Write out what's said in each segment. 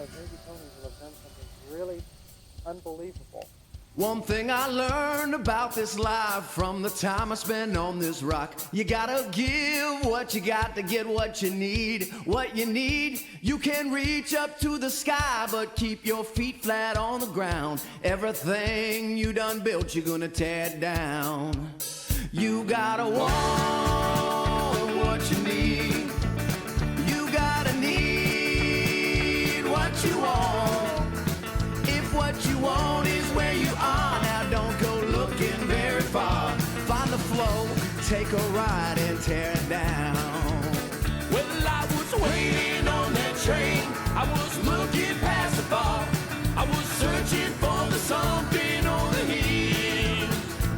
knows, maybe Tony will have done something really unbelievable. One thing I learned about this life from the time I spent on this rock, you gotta give what you got to get what you need. What you need, you can reach up to the sky, but keep your feet flat on the ground. Everything you done built, you're gonna tear down. You gotta want what you need. You gotta need what you want. If what you want is where you are, now don't go looking very far. Find the flow, take a ride and tear it down. Well, I was waiting on that train, I was looking past the bar, I was searching for the something on the hill.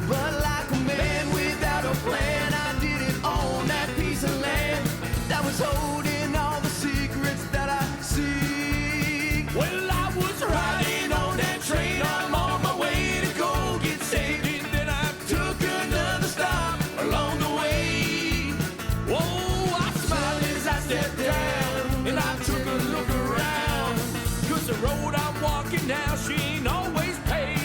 But like a man without a plan, I didn't own that piece of land that was holding all the secrets that I seek. Well, I was riding on that train, I'm on my way to go get saved, and then I took another stop along the way. Whoa, I smiled as I stepped down, and I took a look around, 'cause the road I'm walking down, she ain't always paved.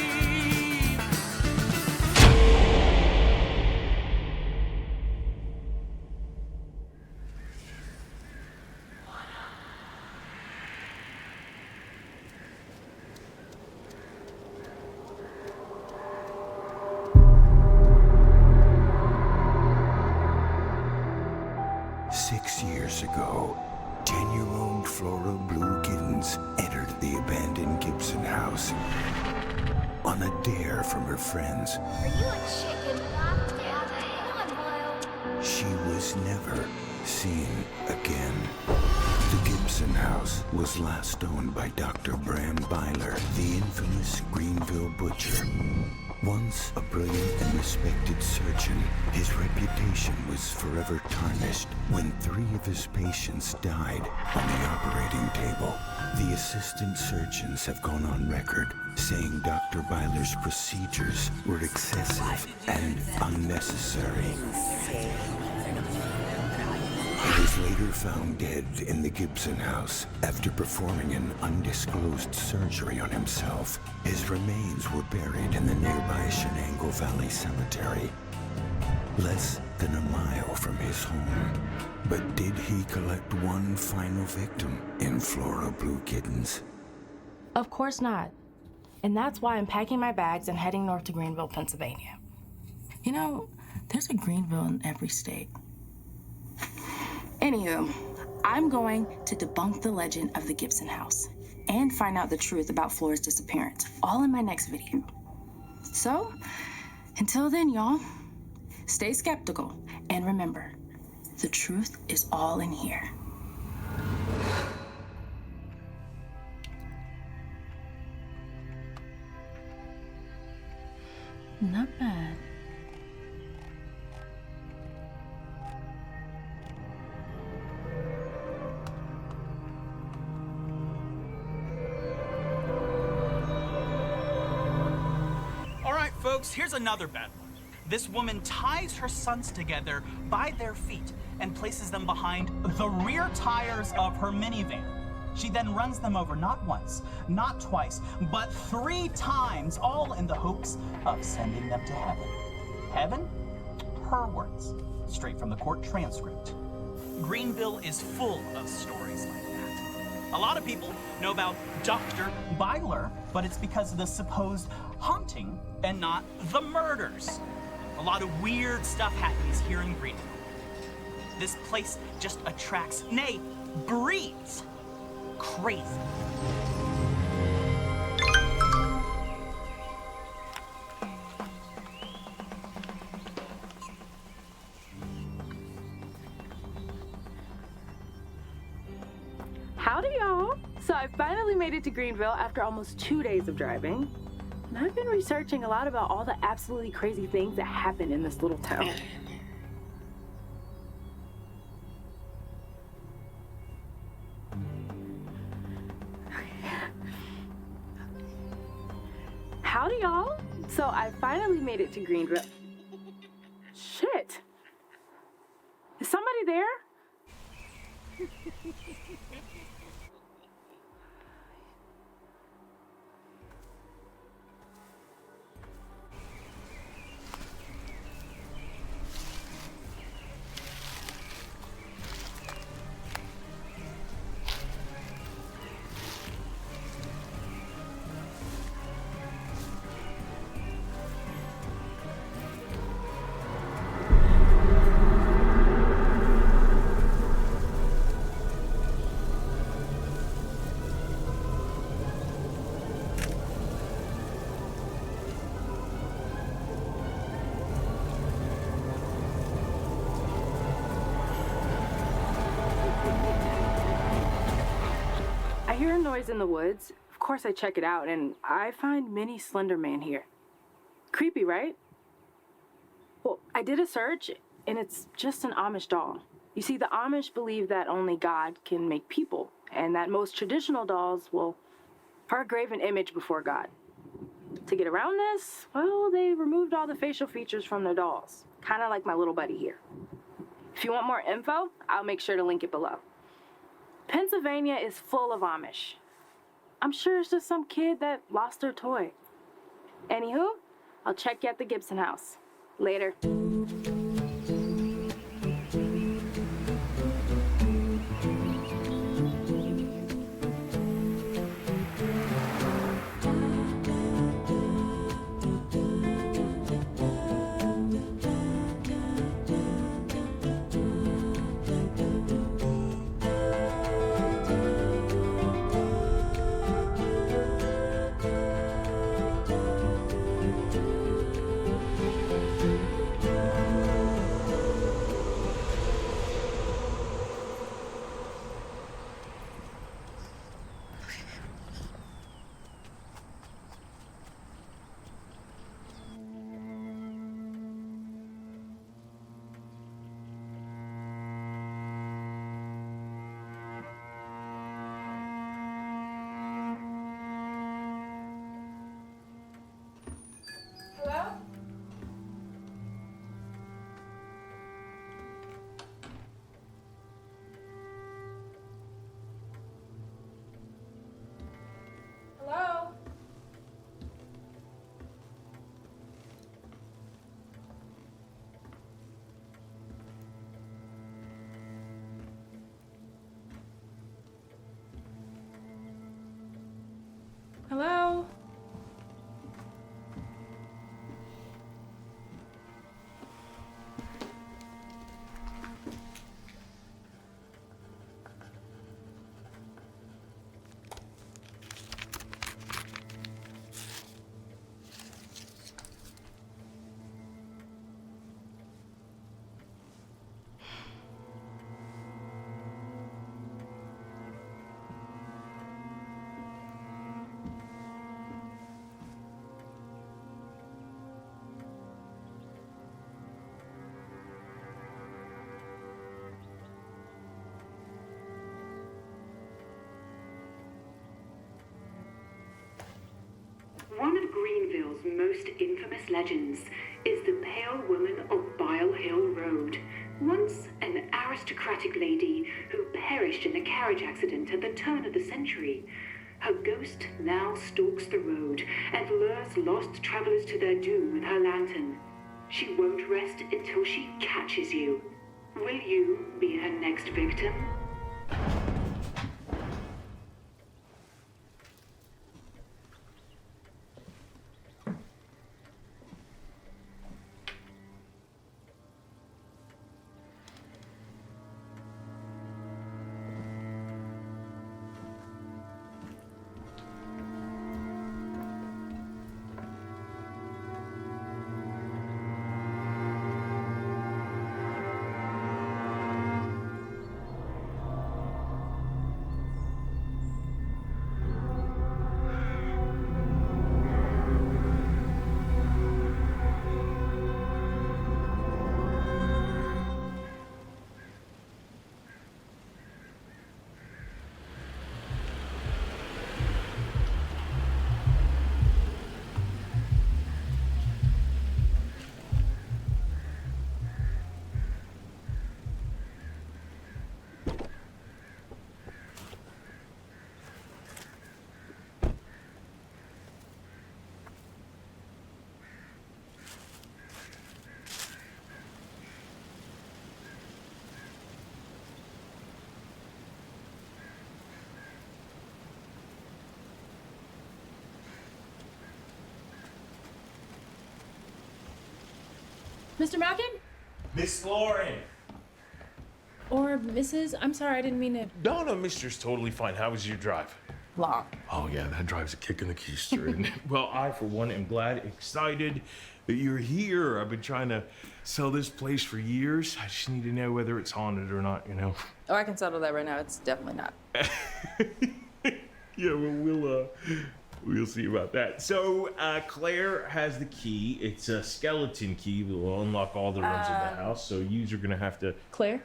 Years ago, 10-year-old Flora Blue Kittens entered the abandoned Gibson house on a dare from her friends. Are you a chicken box, Davi? Come on, Bile. She was never seen again. The Gibson house was last owned by Dr. Bram Byler, the infamous Greenville butcher. Once a brilliant and respected surgeon, his reputation was forever tarnished when 3 of his patients died on the operating table. The assistant surgeons have gone on record saying Dr. Byler's procedures were excessive and unnecessary. He was later found dead in the Gibson house after performing an undisclosed surgery on himself. His remains were buried in the nearby Shenango Valley Cemetery, less than a mile from his home. But did he collect one final victim in Flora Blue Kittens? Of course not. And that's why I'm packing my bags and heading north to Greenville, Pennsylvania. You know, there's a Greenville in every state. Anywho, I'm going to debunk the legend of the Gibson house and find out the truth about Flora's disappearance, all in my next video. So, until then, y'all, stay skeptical and remember, the truth is all in here. Not bad. Folks, here's another bad one. This woman ties her sons together by their feet and places them behind the rear tires of her minivan. She then runs them over not once, not twice, but 3 times, all in the hopes of sending them to heaven. Heaven? Her words, straight from the court transcript. Greenville is full of stories like that. A lot of people know about Dr. Byler, but it's because of the supposed haunting and not the murders. A lot of weird stuff happens here in Greenville. This place just attracts, nay, breeds crazy. Howdy, y'all. So I finally made it to Greenville after almost 2 days of driving. And I've been researching a lot about all the absolutely crazy things that happen in this little town. Howdy, y'all. So I finally made it to Greenville. Shit. Is somebody there? hear a noise in the woods, of course I check it out, and I find mini Slender Man here. Creepy, right? Well, I did a search, and it's just an Amish doll. You see, the Amish believe that only God can make people, and that most traditional dolls, well, are a graven image before God. To get around this, well, they removed all the facial features from their dolls, kind of like my little buddy here. If you want more info, I'll make sure to link it below. Pennsylvania is full of Amish. I'm sure it's just some kid that lost their toy. Anywho, I'll check you at the Gibson house. Later. Hello? One of Greenville's most infamous legends is the Pale Woman of Bile Hill Road, once an aristocratic lady who perished in a carriage accident at the turn of the century. Her ghost now stalks the road and lures lost travelers to their doom with her lantern. She won't rest until she catches you. Will you be her next victim? Mr. Malkin? Miss Lauren! Or Mrs.? I'm sorry, I didn't mean to. No, Mister's totally fine. How was your drive? Long. Oh, yeah, that drive's a kick in the keister, isn't it? Well, I, for one, am glad, excited that you're here. I've been trying to sell this place for years. I just need to know whether it's haunted or not, you know? Oh, I can settle that right now. It's definitely not. Yeah, well, we'll see about that. So, Claire has the key. It's a skeleton key that will unlock all the rooms of the house. So, yous are gonna have to. Claire?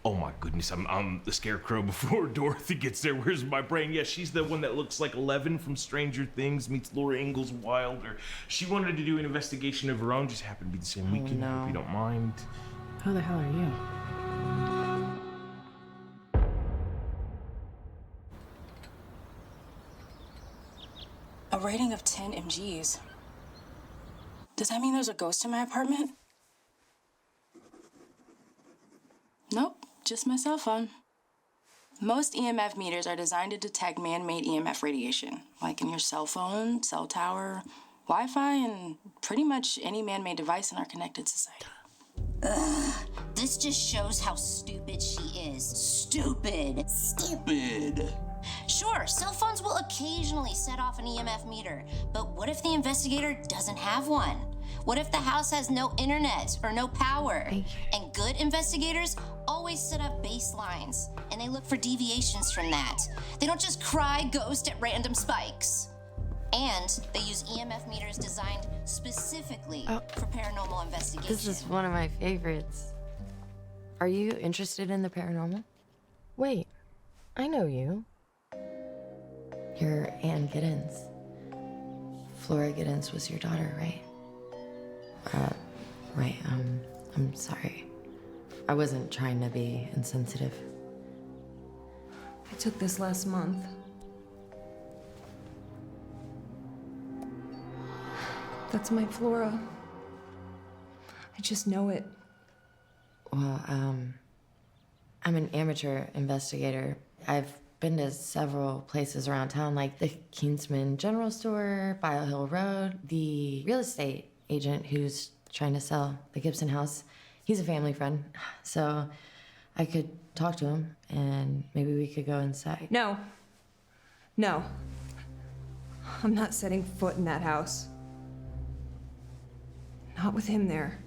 Oh my goodness, I'm the scarecrow before Dorothy gets there. Where's my brain? Yeah, she's the one that looks like 11 from Stranger Things meets Laura Ingalls Wilder. She wanted to do an investigation of her own, just happened to be the same weekend. no. Hope you don't mind. Who the hell are you? A rating of 10 mgs. Does that mean there's a ghost in my apartment? Nope, just my cell phone. Most EMF meters are designed to detect man-made EMF radiation, like in your cell phone, cell tower, Wi-Fi, and pretty much any man-made device in our connected society. Ugh, this just shows how stupid she is. Stupid. Sure, cell phones will occasionally set off an EMF meter, but what if the investigator doesn't have one? What if the house has no internet or no power? And good investigators always set up baselines, and they look for deviations from that. They don't just cry ghost at random spikes. And they use EMF meters designed specifically for paranormal investigation. This is one of my favorites. Are you interested in the paranormal? Wait, I know you. You're Ann Giddens. Flora Giddens was your daughter, right? Right, I'm sorry. I wasn't trying to be insensitive. I took this last month. That's my Flora. I just know it. Well, I'm an amateur investigator. I've been to several places around town, like the Kingsman General Store, Bile Hill Road. The real estate agent who's trying to sell the Gibson house, he's a family friend, so I could talk to him and maybe we could go inside. No. I'm not setting foot in that house. Not with him there.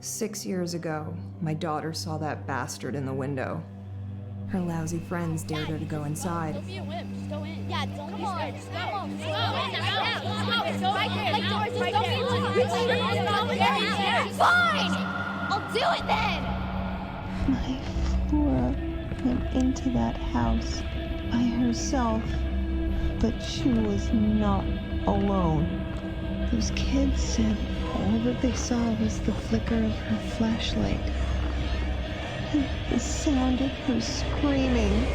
6 years ago, my daughter saw that bastard in the window. Her lousy friends dared her to go inside. Don't be a wimp, just go in. Yeah, don't be scared. Just go. Just go. Fine! I'll do it then! My Flora went into that house by herself, but she was not alone. Those kids said all that they saw was the flicker of her flashlight. And the sound of her screaming.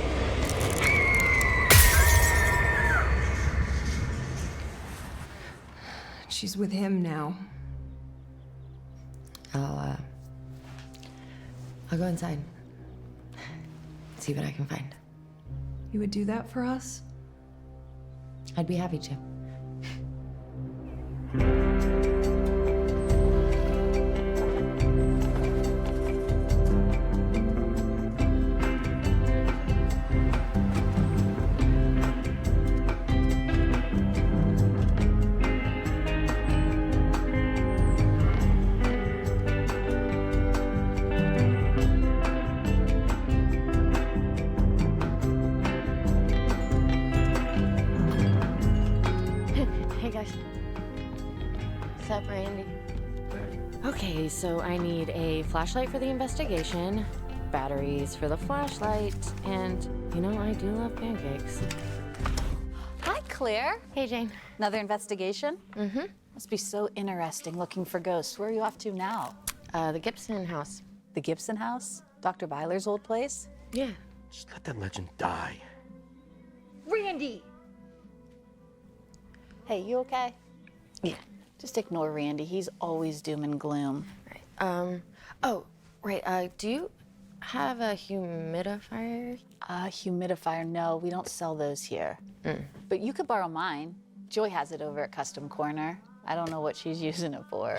She's with him now. I'll go inside. See what I can find. You would do that for us? I'd be happy to. Okay, so I need a flashlight for the investigation, batteries for the flashlight, and, you know, I do love pancakes. Hi, Claire. Hey, Jane. Another investigation? Mm-hmm. Must be so interesting looking for ghosts. Where are you off to now? The Gibson house. The Gibson house? Dr. Byler's old place? Yeah. Just let that legend die. Randy! Hey, you okay? Yeah. Just ignore Randy. He's always doom and gloom. Right. Do you have a humidifier? Humidifier? No, we don't sell those here. But you could borrow mine. Joy has it over at Custom Corner. I don't know what she's using it for.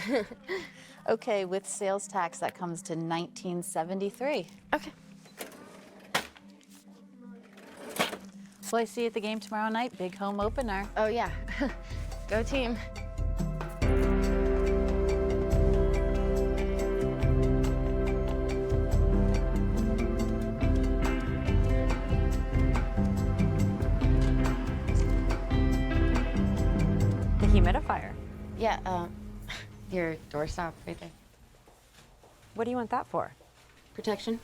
Okay, with sales tax, that comes to $19.73. Okay. Well, I see you at the game tomorrow night. Big home opener. Oh, yeah. Go team. Yeah, your doorstop right there. What do you want that for? Protection.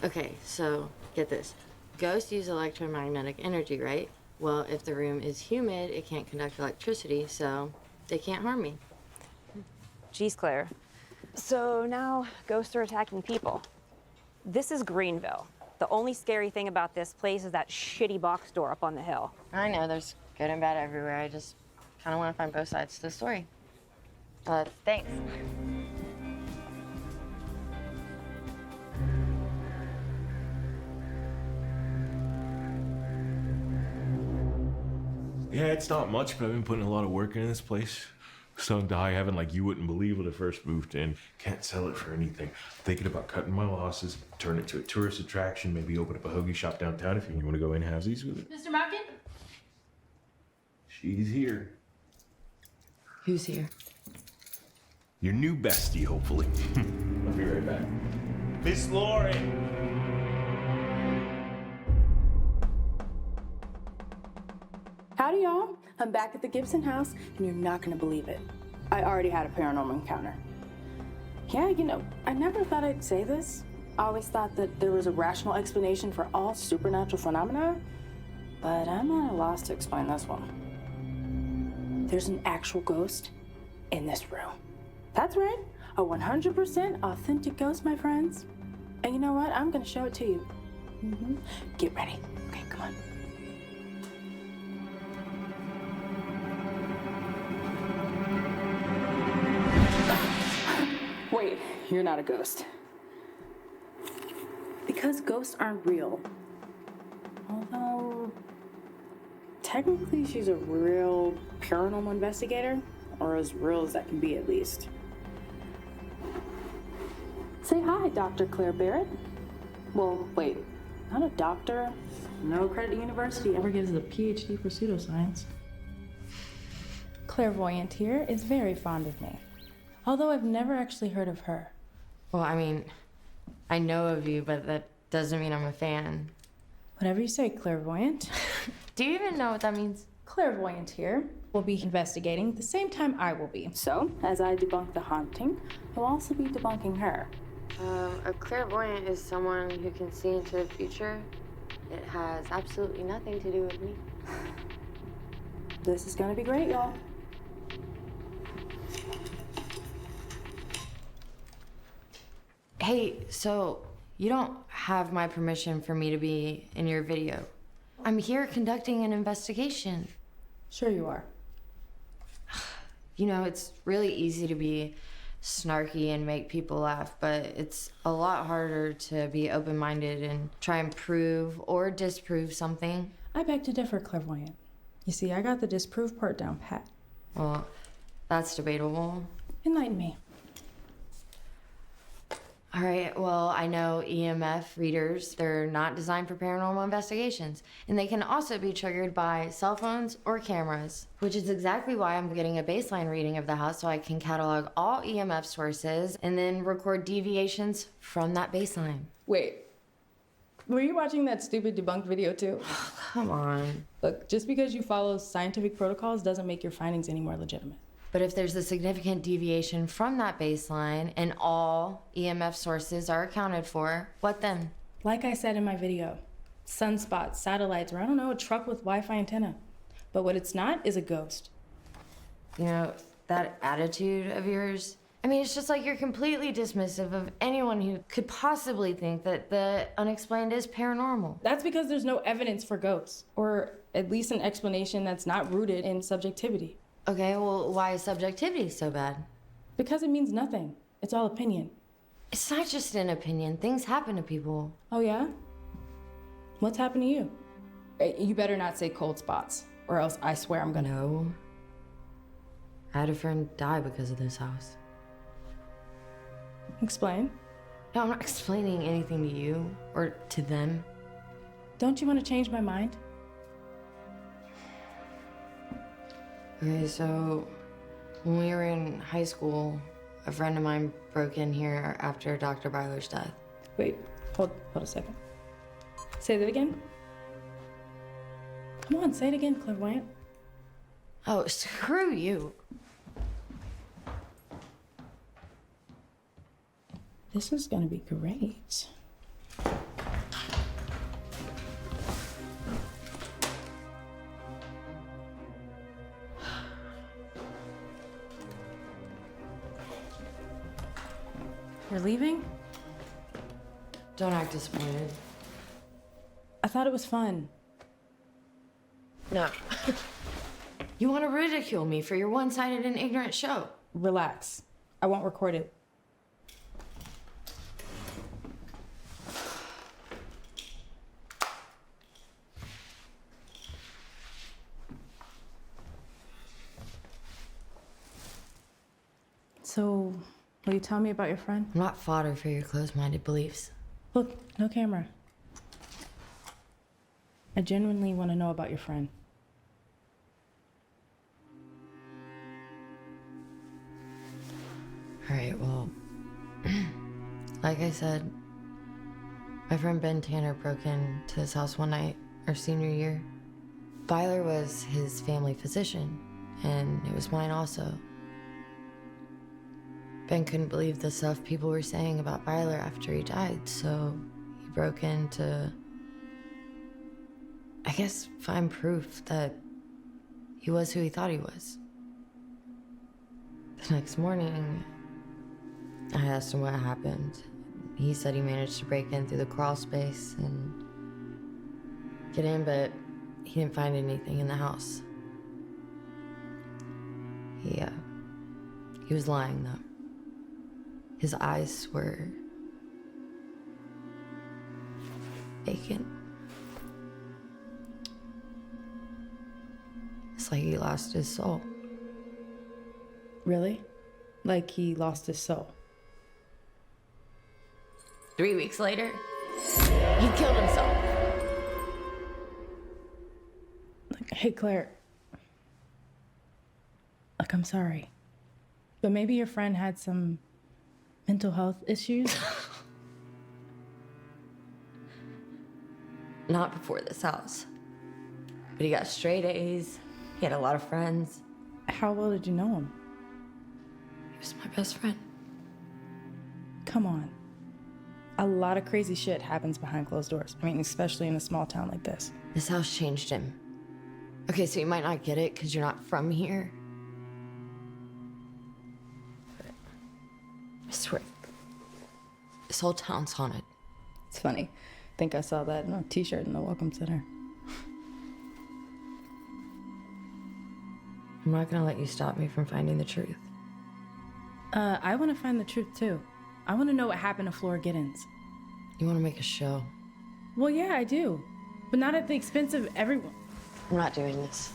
Okay, so get this. Ghosts use electromagnetic energy, right? Well, if the room is humid, it can't conduct electricity, so they can't harm me. Geez, Claire. So now ghosts are attacking people. This is Greenville. The only scary thing about this place is that shitty box store up on the hill. I know, there's good and bad everywhere. I just kind of want to find both sides to the story. Thanks. Yeah, it's not much, but I've been putting a lot of work into this place. Stung to high heaven like you wouldn't believe when I first moved in. Can't sell it for anything. Thinking about cutting my losses, turn it to a tourist attraction, maybe open up a hoagie shop downtown if you want to go in halvesies with it. Mr. Markin? She's here. Who's here? Your new bestie, hopefully. I'll be right back. Miss Lauren! Howdy, y'all. I'm back at the Gibson house, and you're not gonna believe it. I already had a paranormal encounter. Yeah, you know, I never thought I'd say this. I always thought that there was a rational explanation for all supernatural phenomena, but I'm at a loss to explain this one. There's an actual ghost in this room. That's right, a 100% authentic ghost, my friends. And you know what? I'm gonna show it to you. Get ready. Okay, come on. Wait, you're not a ghost. Because ghosts aren't real. Although, technically she's a real paranormal investigator, or as real as that can be at least. Say hi, Dr. Claire Barrett. Well, wait, not a doctor. No accredited university ever gives a PhD for pseudoscience. Clairvoyant here is very fond of me. Although I've never actually heard of her. Well, I mean, I know of you, but that doesn't mean I'm a fan. Whatever you say, clairvoyant. Do you even know what that means? Clairvoyant here will be investigating the same time I will be. So, as I debunk the haunting, you'll also be debunking her. A clairvoyant is someone who can see into the future. It has absolutely nothing to do with me. This is gonna be great, y'all. Hey, so you don't have my permission for me to be in your video. I'm here conducting an investigation. Sure you are. You know, it's really easy to be snarky and make people laugh, but it's a lot harder to be open-minded and try and prove or disprove something. I beg to differ, clairvoyant. You see, I got the disprove part down pat. Well, that's debatable. Enlighten me. All right, well, I know EMF readers, they're not designed for paranormal investigations, and they can also be triggered by cell phones or cameras, which is exactly why I'm getting a baseline reading of the house so I can catalog all EMF sources and then record deviations from that baseline. Wait, were you watching that stupid debunked video too? Come on. Look, just because you follow scientific protocols doesn't make your findings any more legitimate. But if there's a significant deviation from that baseline and all EMF sources are accounted for, what then? Like I said in my video, sunspots, satellites, or I don't know, a truck with Wi-Fi antenna. But what it's not is a ghost. You know, that attitude of yours, I mean, it's just like you're completely dismissive of anyone who could possibly think that the unexplained is paranormal. That's because there's no evidence for ghosts, or at least an explanation that's not rooted in subjectivity. Okay, well, why is subjectivity so bad? Because it means nothing. It's all opinion. It's not just an opinion. Things happen to people. Oh, yeah? What's happened to you? You better not say cold spots, or else I swear I'm gonna... No. I had a friend die because of this house. Explain. No, I'm not explaining anything to you, or to them. Don't you want to change my mind? Okay, so when we were in high school, a friend of mine broke in here after Dr. Byler's death. Wait, hold a second. Say that again. Come on, say it again, clairvoyant. Oh, screw you. This is gonna be great. You're leaving? Don't act disappointed. I thought it was fun. No. You want to ridicule me for your one-sided and ignorant show. Relax. I won't record it. So, will you tell me about your friend? I'm not fodder for your closed-minded beliefs. Look, no camera. I genuinely want to know about your friend. All right, well, like I said, my friend Ben Tanner broke into his house one night, our senior year. Byler was his family physician, and it was mine also. Ben couldn't believe the stuff people were saying about Byler after he died, so he broke in to, I guess, find proof that he was who he thought he was. The next morning, I asked him what happened. He said he managed to break in through the crawl space and get in, but he didn't find anything in the house. He was lying, though. His eyes were vacant. It's like he lost his soul. Really? Like he lost his soul? 3 weeks later, he killed himself. Hey, Claire. Look, I'm sorry. But maybe your friend had some mental health issues? Not before this house. But he got straight A's. He had a lot of friends. How well did you know him? He was my best friend. Come on. A lot of crazy shit happens behind closed doors. I mean, especially in a small town like this. This house changed him. Okay, so you might not get it because you're not from here. But I swear, this whole town's haunted. It's funny. I think I saw that in a t-shirt in the Welcome Center. I'm not gonna let you stop me from finding the truth. I want to find the truth too. I want to know what happened to Flora Giddens. You want to make a show? Well, yeah, I do. But not at the expense of everyone. I'm not doing this.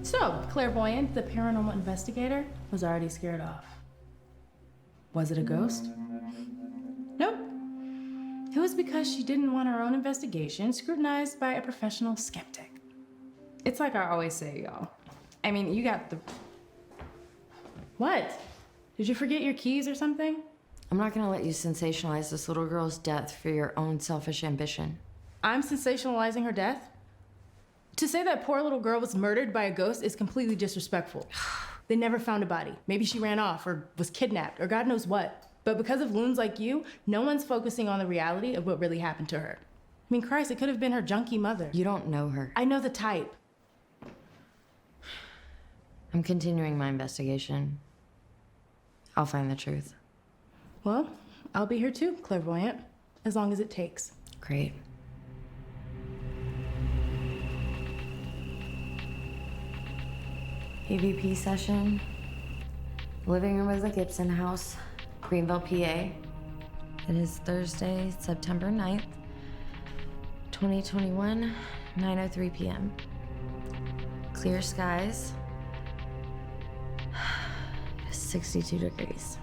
So, clairvoyant, the paranormal investigator, was already scared off. Was it a ghost? Nope. It was because she didn't want her own investigation scrutinized by a professional skeptic. It's like I always say, y'all. I mean, you got the... What? Did you forget your keys or something? I'm not gonna let you sensationalize this little girl's death for your own selfish ambition. I'm sensationalizing her death? To say that poor little girl was murdered by a ghost is completely disrespectful. They never found a body. Maybe she ran off or was kidnapped or God knows what. But because of loons like you, no one's focusing on the reality of what really happened to her. I mean, Christ, it could have been her junkie mother. You don't know her. I know the type. I'm continuing my investigation. I'll find the truth. Well, I'll be here too, clairvoyant, as long as it takes. Great. EVP session. Living room of the Gibson house, Greenville, PA. It is Thursday, September 9th, 2021, 9:03 p.m. Clear skies. 62 degrees.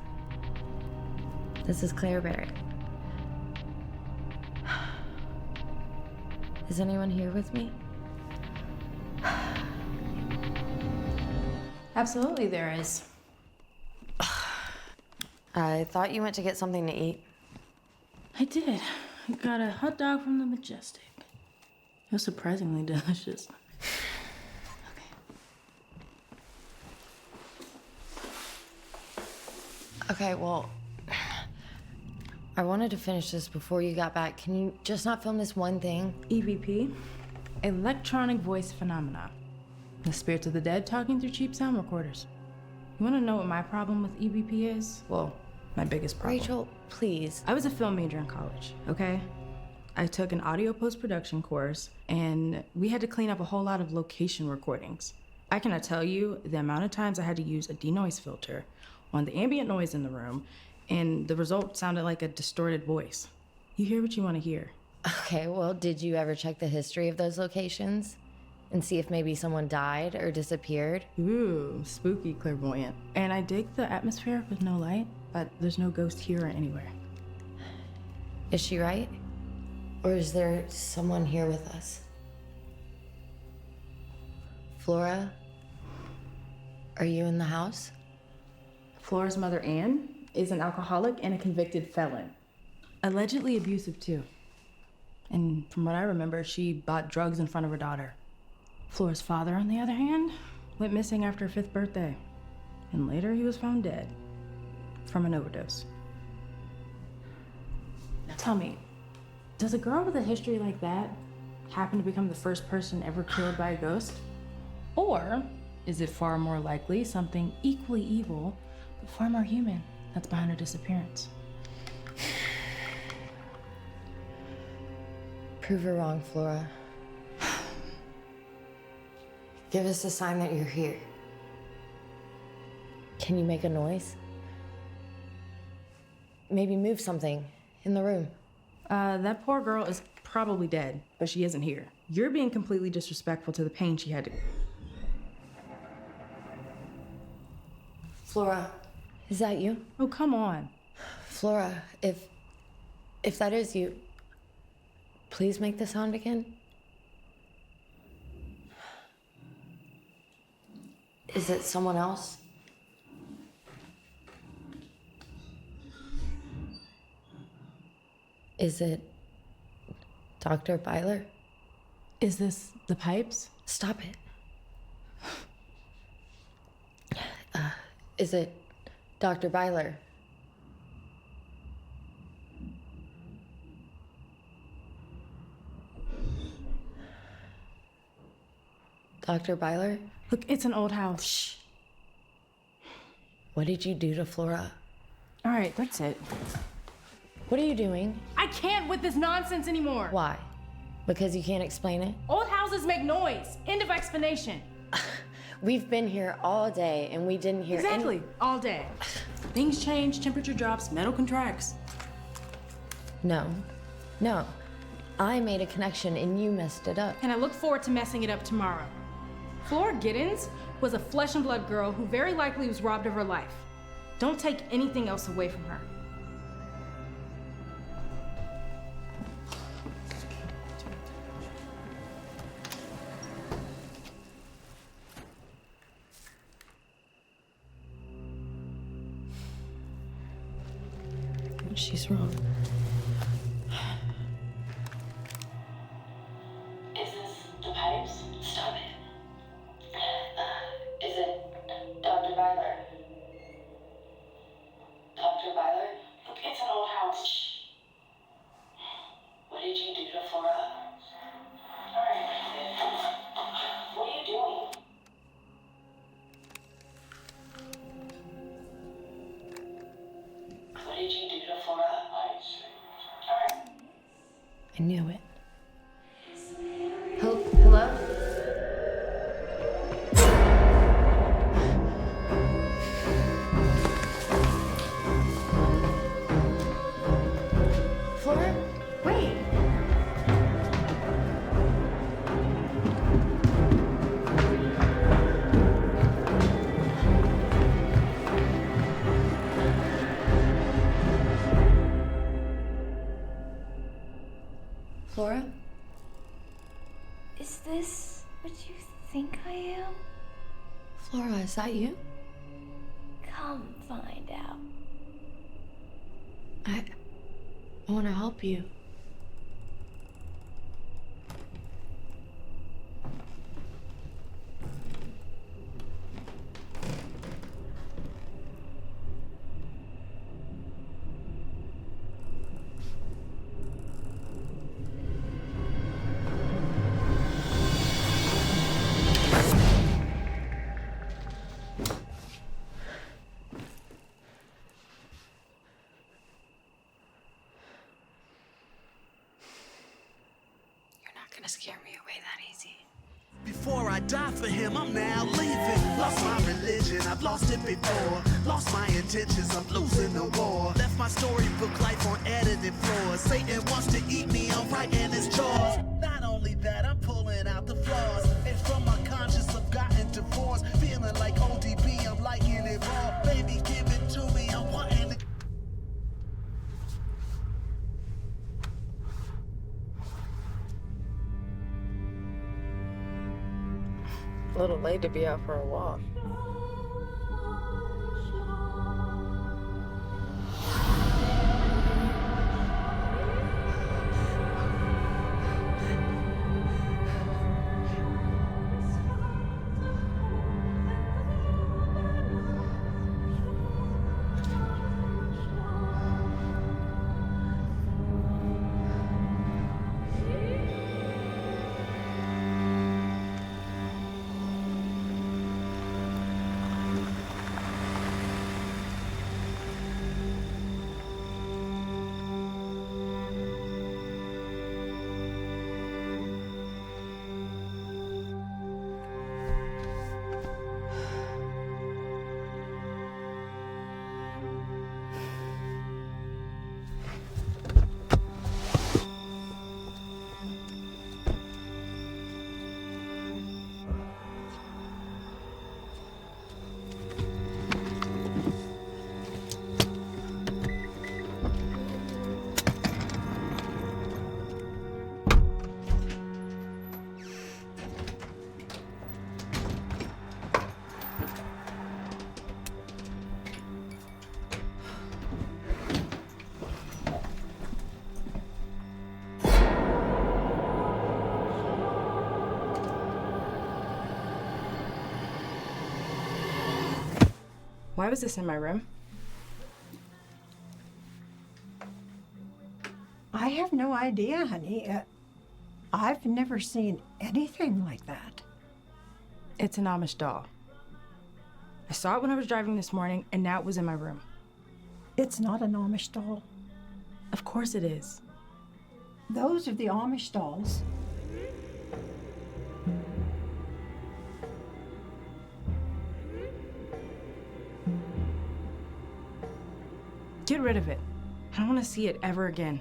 This is Claire Barrett. Is anyone here with me? Absolutely there is. I thought you went to get something to eat. I did. I got a hot dog from the Majestic. It was surprisingly delicious. Okay, well, I wanted to finish this before you got back. Can you just not film this one thing? EVP, electronic voice phenomena. The spirits of the dead talking through cheap sound recorders. You want to know what my problem with EVP is? Well, my biggest problem. Rachel, please. I was a film major in college, okay? I took an audio post-production course, and we had to clean up a whole lot of location recordings. I cannot tell you the amount of times I had to use a denoise filter on the ambient noise in the room, and the result sounded like a distorted voice. You hear what you want to hear. Okay, well, did you ever check the history of those locations? And see if maybe someone died or disappeared? Ooh, spooky clairvoyant. And I dig the atmosphere with no light, but there's no ghost here or anywhere. Is she right? Or is there someone here with us? Flora? Are you in the house? Flora's mother, Anne, is an alcoholic and a convicted felon. Allegedly abusive, too. And from what I remember, she bought drugs in front of her daughter. Flora's father, on the other hand, went missing after her 5th birthday. And later he was found dead from an overdose. Now tell me, does a girl with a history like that happen to become the first person ever killed by a ghost? Or is it far more likely something equally evil, but far more human, that's behind her disappearance? Prove her wrong, Flora. Give us a sign that you're here. Can you make a noise? Maybe move something in the room. That poor girl is probably dead, but she isn't here. You're being completely disrespectful to the pain she had to... Flora, is that you? Oh, come on. Flora, if that is you, please make the sound again. Is it someone else? Is it Dr. Byler? Is this the pipes? Stop it. Is it Dr. Byler? Dr. Byler? Look, it's an old house. Shh. What did you do to Flora? All right, that's it. What are you doing? I can't with this nonsense anymore. Why? Because you can't explain it? Old houses make noise. End of explanation. We've been here all day and we didn't hear Exactly, all day. Things change, temperature drops, metal contracts. No. I made a connection and you messed it up. And I look forward to messing it up tomorrow. Flora Giddens was a flesh and blood girl who very likely was robbed of her life. Don't take anything else away from her. She's wrong. Is this the pipes? Stop it. Is it Dr. Byler? Dr. Byler? Look, it's an old house. Shh. What did you do to Flora? Alright, what are you doing? What did you do to Flora? Alright. I knew it. Hello? Flora? Wait! Flora? Is this what you think I am? Flora, is that you? Come find out. I want to help you. Gonna scare me away that easy. Before I die for him, I'm now leaving. Lost my religion, I've lost it before. Lost my intentions, I'm losing the war. Left my storybook life on edited floors. Satan wants to eat me, I'm writing his chores. Not only that, I'm pulling out the flaws. And from my conscience, I've gotten divorced. Feeling like ODB, I'm liking it raw. Baby, give it to me, I'm wanting to. A little late to be out for a walk. Why was this in my room? I have no idea, honey. I've never seen anything like that. It's an Amish doll. I saw it when I was driving this morning, and now it was in my room. It's not an Amish doll. Of course it is. Those are the Amish dolls. Get rid of it. I don't want to see it ever again.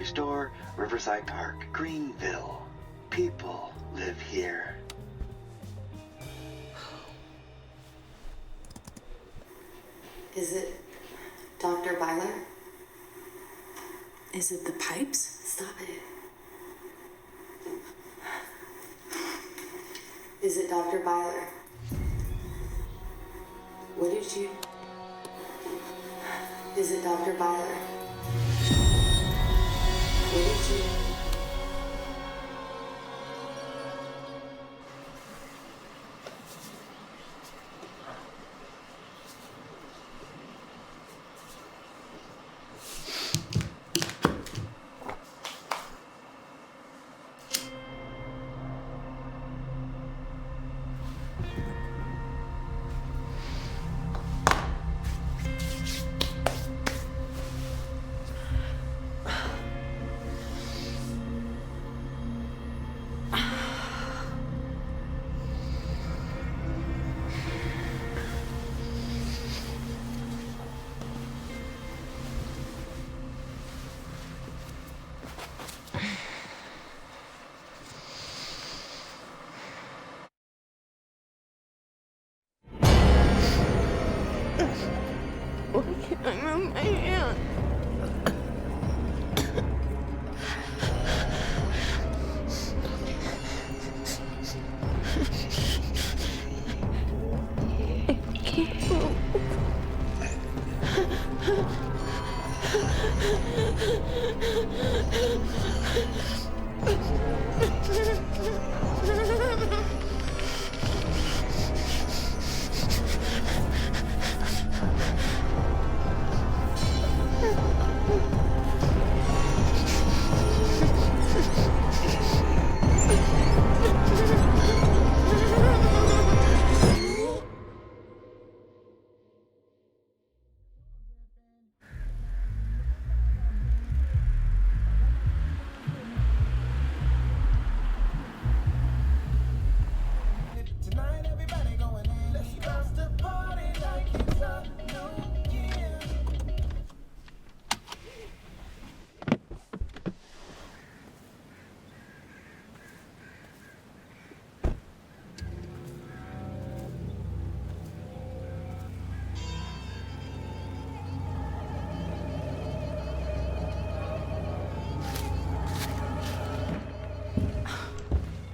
Store, Riverside Park, Greenville. People live here. Is it Dr. Byler? Is it the pipes? Stop it. Is it Dr. Byler? What did you... Is it Dr. Byler? What did you...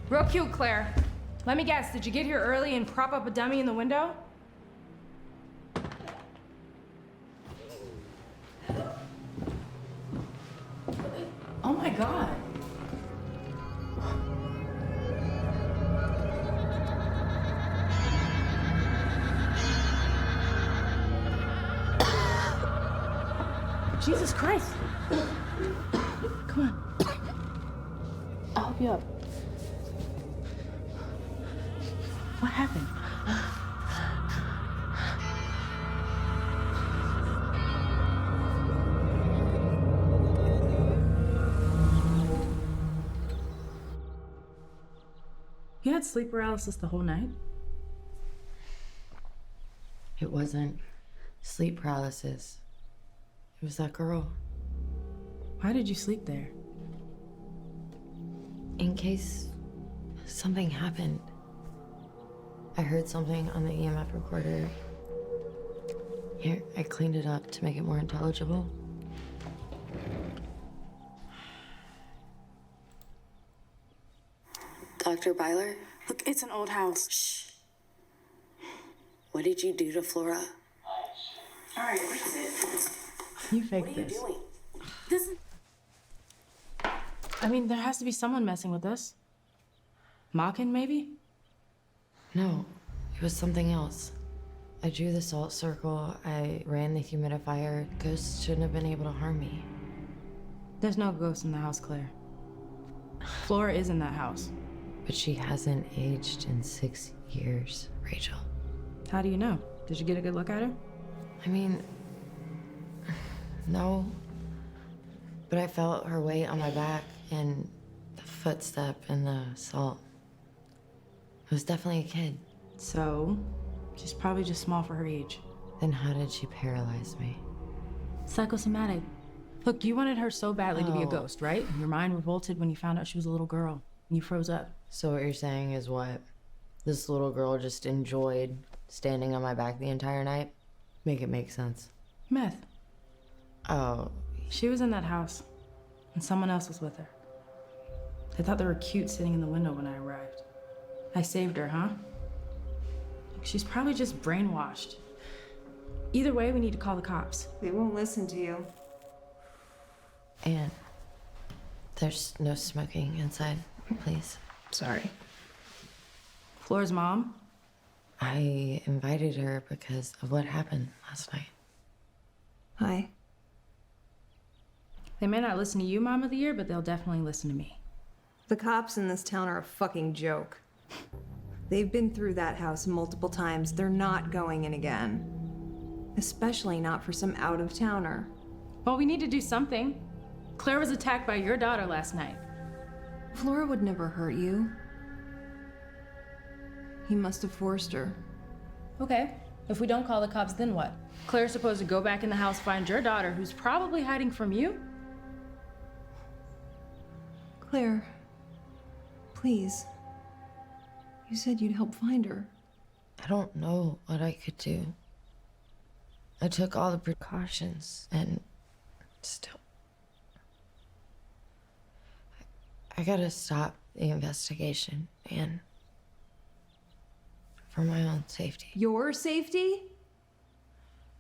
Real cute, Claire. Let me guess, did you get here early and prop up a dummy in the window? Oh my God. Jesus Christ. Come on. I'll help you up. What happened? You had sleep paralysis the whole night? It wasn't sleep paralysis. It was that girl. Why did you sleep there? In case something happened. I heard something on the EMF recorder. Here, I cleaned it up to make it more intelligible. Dr. Byler? Look, it's an old house. Shh. What did you do to Flora? All right, fix it. You faked this. What are you doing? This is... I mean, there has to be someone messing with us. Mocking, maybe? No, it was something else. I drew the salt circle, I ran the humidifier. Ghosts shouldn't have been able to harm me. There's no ghost in the house, Claire. Flora is in that house. But she hasn't aged in 6 years, Rachel. How do you know? Did you get a good look at her? I mean, no. But I felt her weight on my back and the footstep and the salt. It was definitely a kid. So, she's probably just small for her age. Then how did she paralyze me? Psychosomatic. Look, you wanted her so badly to be a Oh. ghost, right? Your mind revolted when you found out she was a little girl. And you froze up. So what you're saying is what? This little girl just enjoyed standing on my back the entire night? Make it make sense. Meth. Oh. She was in that house, and someone else was with her. They thought they were cute sitting in the window when I arrived. I saved her, huh? She's probably just brainwashed. Either way, we need to call the cops. They won't listen to you. And there's no smoking inside, please. Sorry. Flora's mom? I invited her because of what happened last night. Hi. They may not listen to you, Mom of the Year, but they'll definitely listen to me. The cops in this town are a fucking joke. They've been through that house multiple times. They're not going in again. Especially not for some out-of-towner. Well, we need to do something. Claire was attacked by your daughter last night. Flora would never hurt you. He must have forced her. Okay. If we don't call the cops, then what? Claire's supposed to go back in the house, find your daughter, who's probably hiding from you? Claire, please. You said you'd help find her. I don't know what I could do. I took all the precautions and still. I gotta stop the investigation, and for my own safety. Your safety?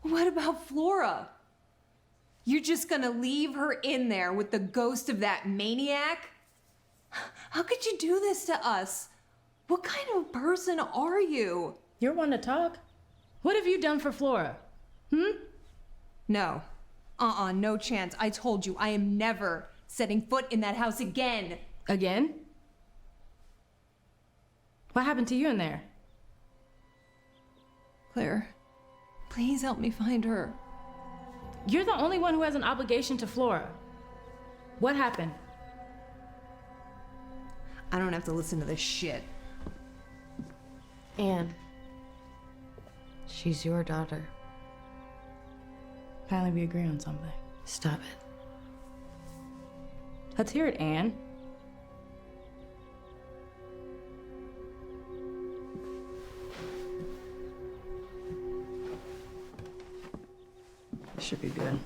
What about Flora? You're just gonna leave her in there with the ghost of that maniac? How could you do this to us? What kind of person are you? You're one to talk. What have you done for Flora? No. No chance. I told you, I am never setting foot in that house again. Again? What happened to you in there? Claire, please help me find her. You're the only one who has an obligation to Flora. What happened? I don't have to listen to this shit. Anne. She's your daughter. Finally, we agree on something. Stop it. Let's hear it, Anne. Should be good.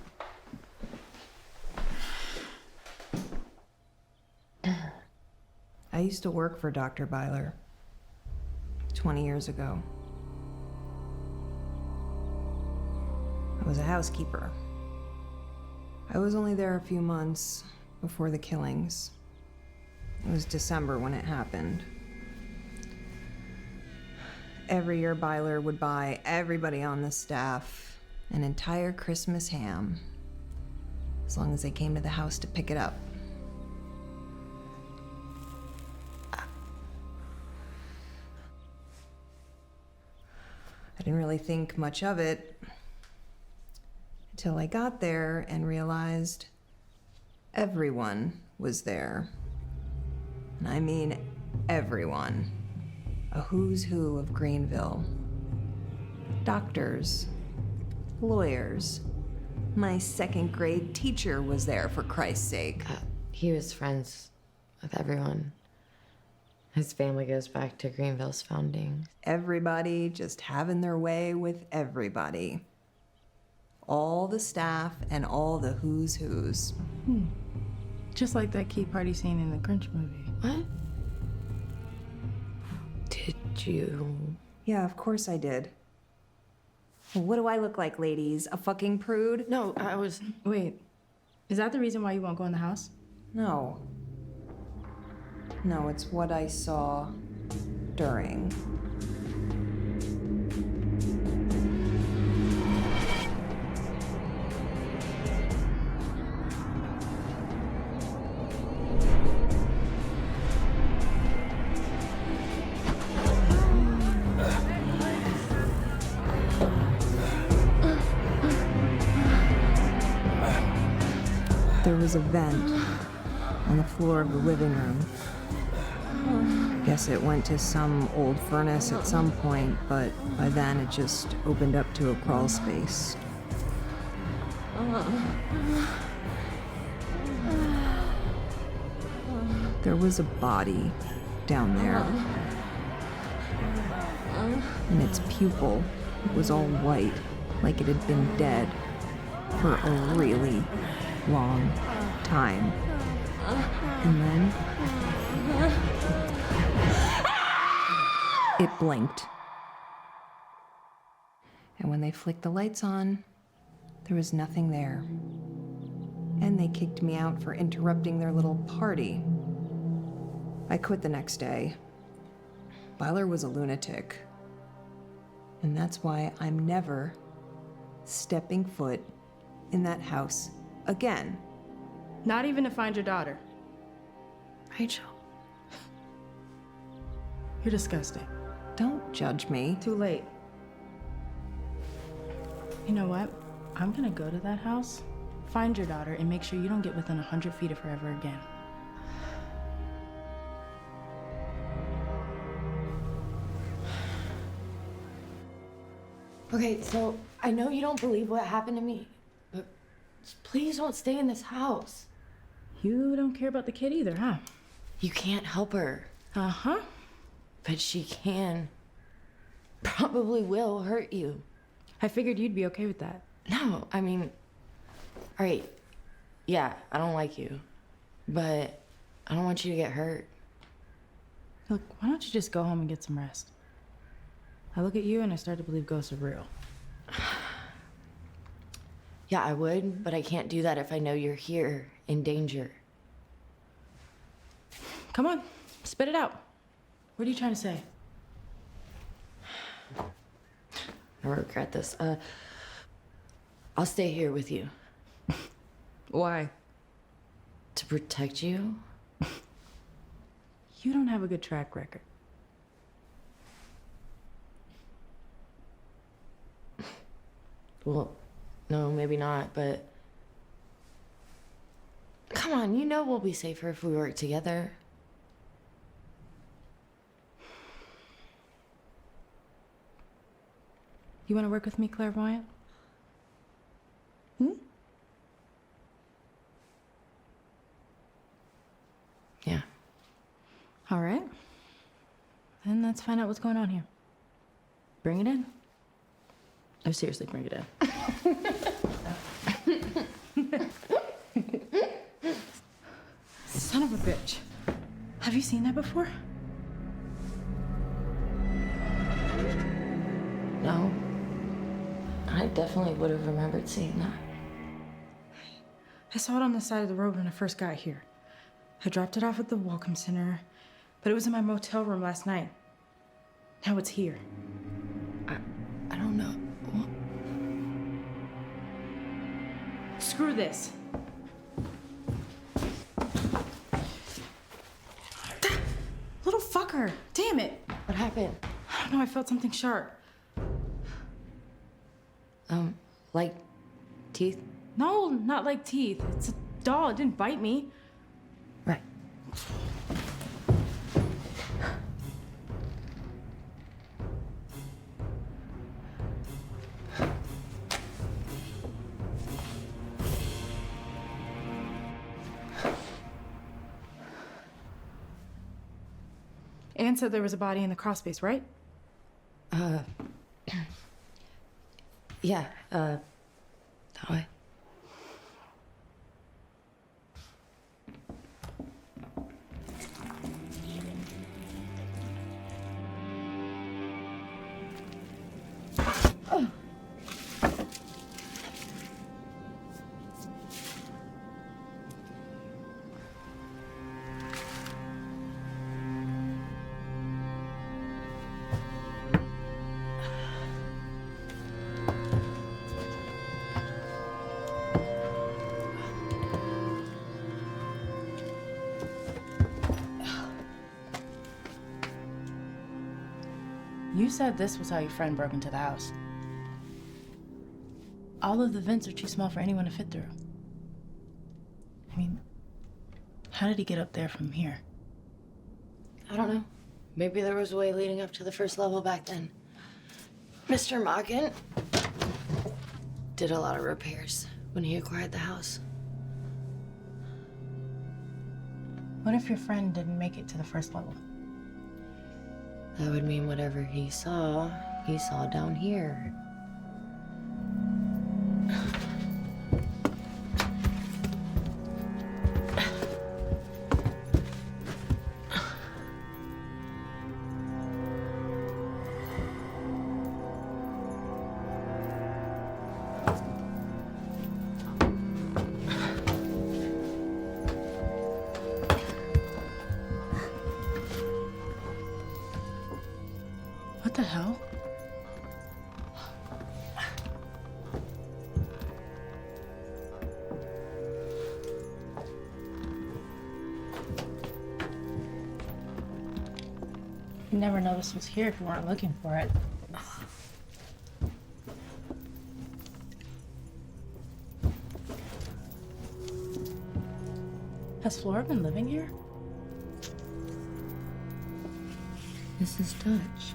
I used to work for Dr. Byler 20 years ago. I was a housekeeper. I was only there a few months before the killings. It was December when it happened. Every year, Byler would buy everybody on the staff an entire Christmas ham, as long as they came to the house to pick it up. I didn't really think much of it until I got there and realized everyone was there. And I mean everyone. A who's who of Greenville. Doctors, lawyers. My second grade teacher was there, for Christ's sake. He was friends with everyone. His family goes back to Greenville's founding. Everybody just having their way with everybody. All the staff and all the who's who's. Just like that key party scene in the Crunch movie. What? Did you? Yeah, of course I did. Well, what do I look like, ladies? A fucking prude? No, Wait, is that the reason why you won't go in the house? No. No, it's what I saw during. There was a vent on the floor of the living room. Guess it went to some old furnace at some point, but by then it just opened up to a crawl space. There was a body down there. And its pupil was all white, like it had been dead for a really long time. And then it blinked. And when they flicked the lights on, there was nothing there. And they kicked me out for interrupting their little party. I quit the next day. Byler was a lunatic. And that's why I'm never stepping foot in that house again. Not even to find your daughter. Rachel. You're disgusting. Don't judge me. Too late. You know what? I'm gonna go to that house, find your daughter, and make sure you don't get within 100 feet of her ever again. Okay, so I know you don't believe what happened to me, but please don't stay in this house. You don't care about the kid either, huh? You can't help her. Uh-huh. But she can. Probably will hurt you. I figured you'd be okay with that. No, I mean, all right, yeah, I don't like you, but I don't want you to get hurt. Look, why don't you just go home and get some rest? I look at you and I start to believe ghosts are real. Yeah, I would, but I can't do that if I know you're here in danger. Come on, spit it out. What are you trying to say? I regret this. I'll stay here with you. Why? To protect you. You don't have a good track record. Well, no, maybe not, but... Come on, you know we'll be safer if we work together. You want to work with me, clairvoyant? Hmm? Yeah. All right. Then let's find out what's going on here. Bring it in. Oh, seriously, bring it in. Son of a bitch. Have you seen that before? No. I definitely would have remembered seeing that. I saw it on the side of the road when I first got here. I dropped it off at the Welcome Center, but it was in my motel room last night. Now it's here. I don't know. What? Screw this. Little fucker. Damn it. What happened? I don't know. I felt something sharp. Like teeth? No, not like teeth. It's a doll. It didn't bite me. Right. Anne said there was a body in the crawl space, right? Yeah, that way. You said this was how your friend broke into the house. All of the vents are too small for anyone to fit through. I mean, how did he get up there from here? I don't know. Maybe there was a way leading up to the first level back then. Mr. Morgan did a lot of repairs when he acquired the house. What if your friend didn't make it to the first level? That would mean whatever he saw down here. What the hell? You'd never know this was here if you weren't looking for it. Has Flora been living here? This is Dutch.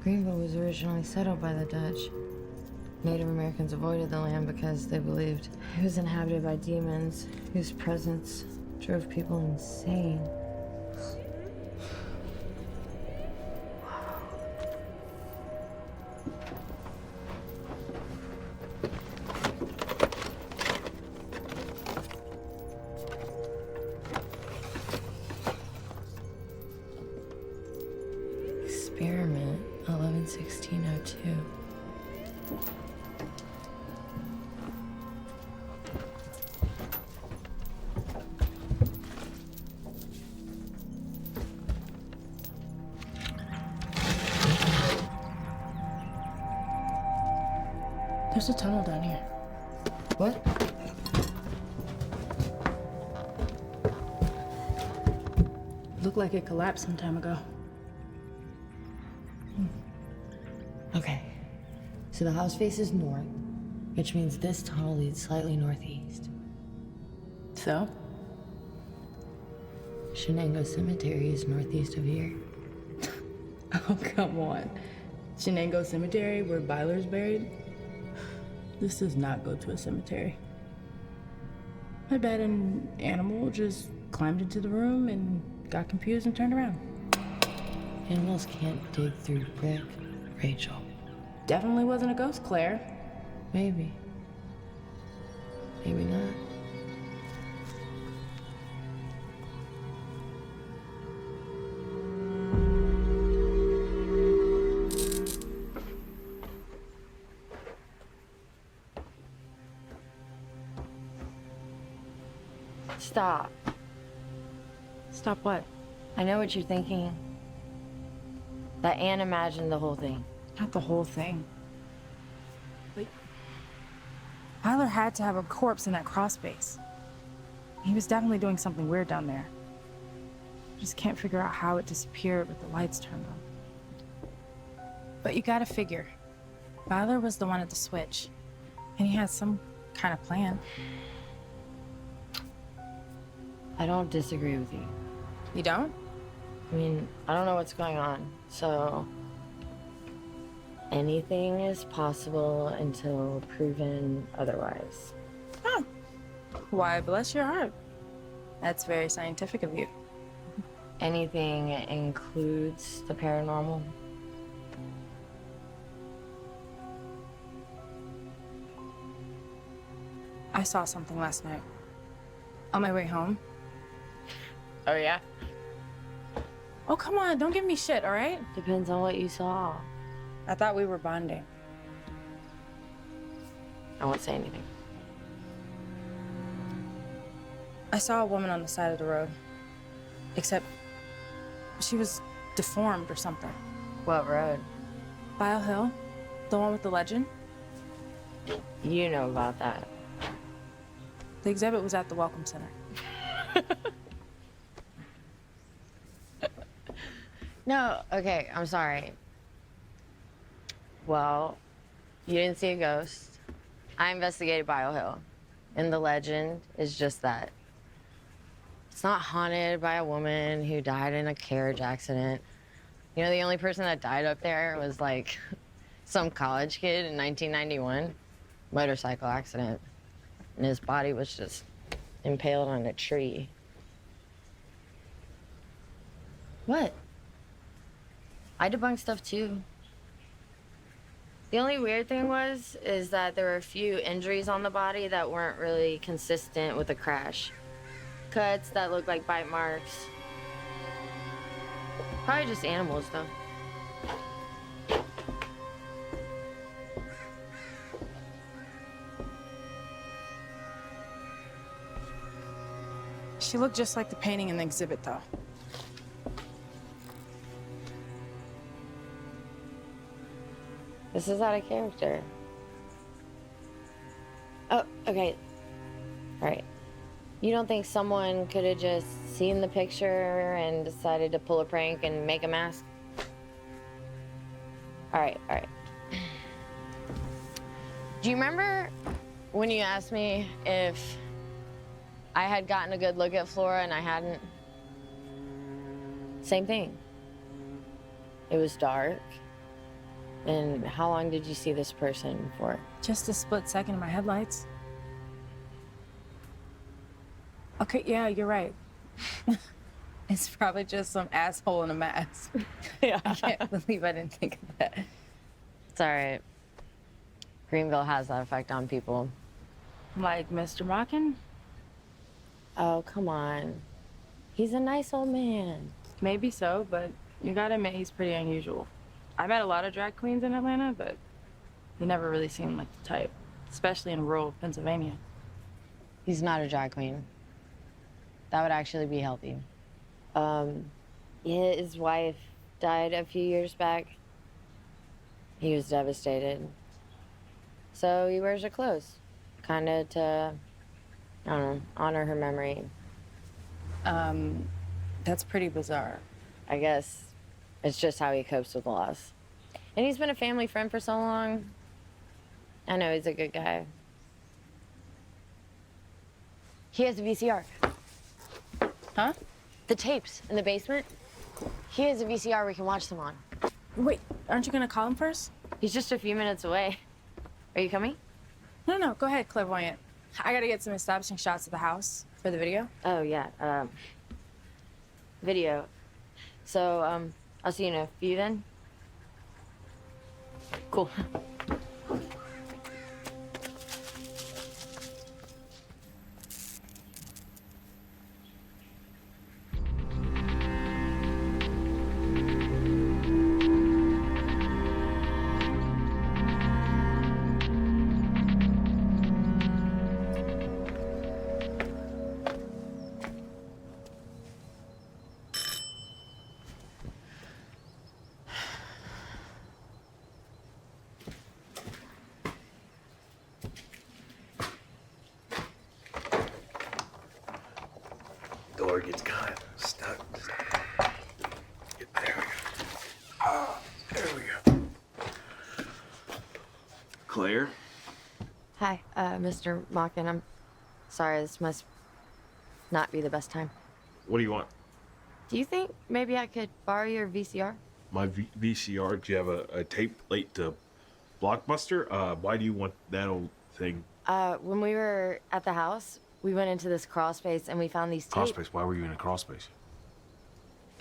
Greenville was originally settled by the Dutch. Native Americans avoided the land because they believed it was inhabited by demons whose presence drove people insane. Experiment 11/16/02. There's a tunnel down here. What? Looked like it collapsed some time ago. Okay. So the house faces north, which means this tunnel leads slightly northeast. So? Shenango Cemetery is northeast of here. Oh, come on. Shenango Cemetery, where Byler's buried? This does not go to a cemetery. I bet an animal just climbed into the room and got confused and turned around. Animals can't dig through brick, Rachel. Definitely wasn't a ghost, Claire. Maybe. Maybe not. Stop. Stop what? I know what you're thinking. That Anne imagined the whole thing. Not the whole thing. But Byler had to have a corpse in that crawl space. He was definitely doing something weird down there. Just can't figure out how it disappeared with the lights turned on. But you gotta figure, Byler was the one at the switch, and he had some kind of plan. I don't disagree with you. You don't? I mean, I don't know what's going on, so anything is possible until proven otherwise. Oh. Why, bless your heart. That's very scientific of you. Anything includes the paranormal. I saw something last night. On my way home. Oh, yeah? Oh, come on, don't give me shit, all right? Depends on what you saw. I thought we were bonding. I won't say anything. I saw a woman on the side of the road. Except she was deformed or something. What road? Bile Hill, the one with the legend. You know about that. The exhibit was at the Welcome Center. No, okay, I'm sorry. Well, you didn't see a ghost. I investigated Bile Hill, and the legend is just that. It's not haunted by a woman who died in a carriage accident. You know, the only person that died up there was like some college kid in 1991, motorcycle accident, and his body was just impaled on a tree. What? I debunked stuff too. The only weird thing is that there were a few injuries on the body that weren't really consistent with a crash. Cuts that looked like bite marks. Probably just animals though. She looked just like the painting in the exhibit, though. This is out of character. Oh, okay. All right. You don't think someone could have just seen the picture and decided to pull a prank and make a mask? All right, all right. Do you remember when you asked me if I had gotten a good look at Flora and I hadn't? Same thing. It was dark. And how long did you see this person for? Just a split second in my headlights. Okay, yeah, you're right. It's probably just some asshole in a mask. Yeah. I can't believe I didn't think of that. It's all right. Greenville has that effect on people. Like Mr. Mockin? Oh, come on. He's a nice old man. Maybe so, but you gotta admit he's pretty unusual. I met a lot of drag queens in Atlanta, but he never really seemed like the type, especially in rural Pennsylvania. He's not a drag queen. That would actually be healthy. His wife died a few years back. He was devastated. So he wears her clothes. Kinda to, I don't know, honor her memory. That's pretty bizarre. I guess it's just how he copes with loss. And he's been a family friend for so long. I know he's a good guy. He has a VCR. Huh? The tapes in the basement. He has a VCR we can watch them on. Wait, aren't you gonna call him first? He's just a few minutes away. Are you coming? No, go ahead, clairvoyant. I gotta get some establishing shots of the house for the video. Oh, yeah, video. So, I'll see you in a few then. Cool. Door gets kind of stuck. There we go. Oh, there we go. Claire? Hi, Mr. Mockin. I'm sorry, this must not be the best time. What do you want? Do you think maybe I could borrow your VCR? My VCR? Do you have a tape late to Blockbuster? Why do you want that old thing? When we were at the house, we went into this crawl space and we found these tapes. Crawl space? Why were you in a crawl space?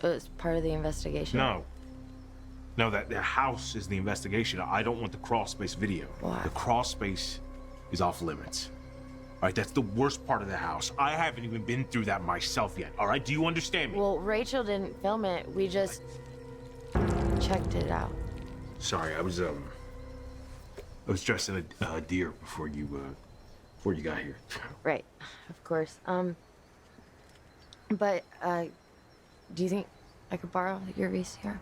It was part of the investigation. No. No, that the house is the investigation. I don't want the crawl space video. Why? The crawl space is off limits. All right, that's the worst part of the house. I haven't even been through that myself yet. All right, do you understand me? Well, Rachel didn't film it. We just checked it out. Sorry, I was dressing a deer before you got here. Right, of course. But do you think I could borrow your VCR?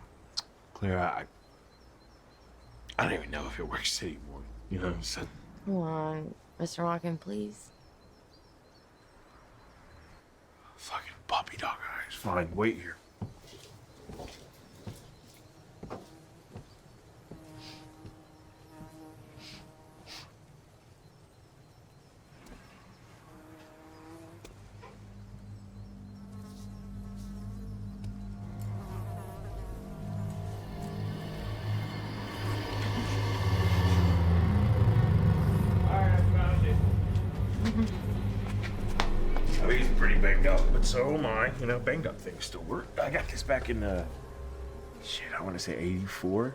Claire, I don't even know if it works anymore. You know what I'm saying? Come on, Mr. Walken, please. Fucking puppy dog eyes. Fine, wait here. I mean, he's pretty banged up, but so am I. You know, banged up things still work. I got this back in, shit, I want to say 84.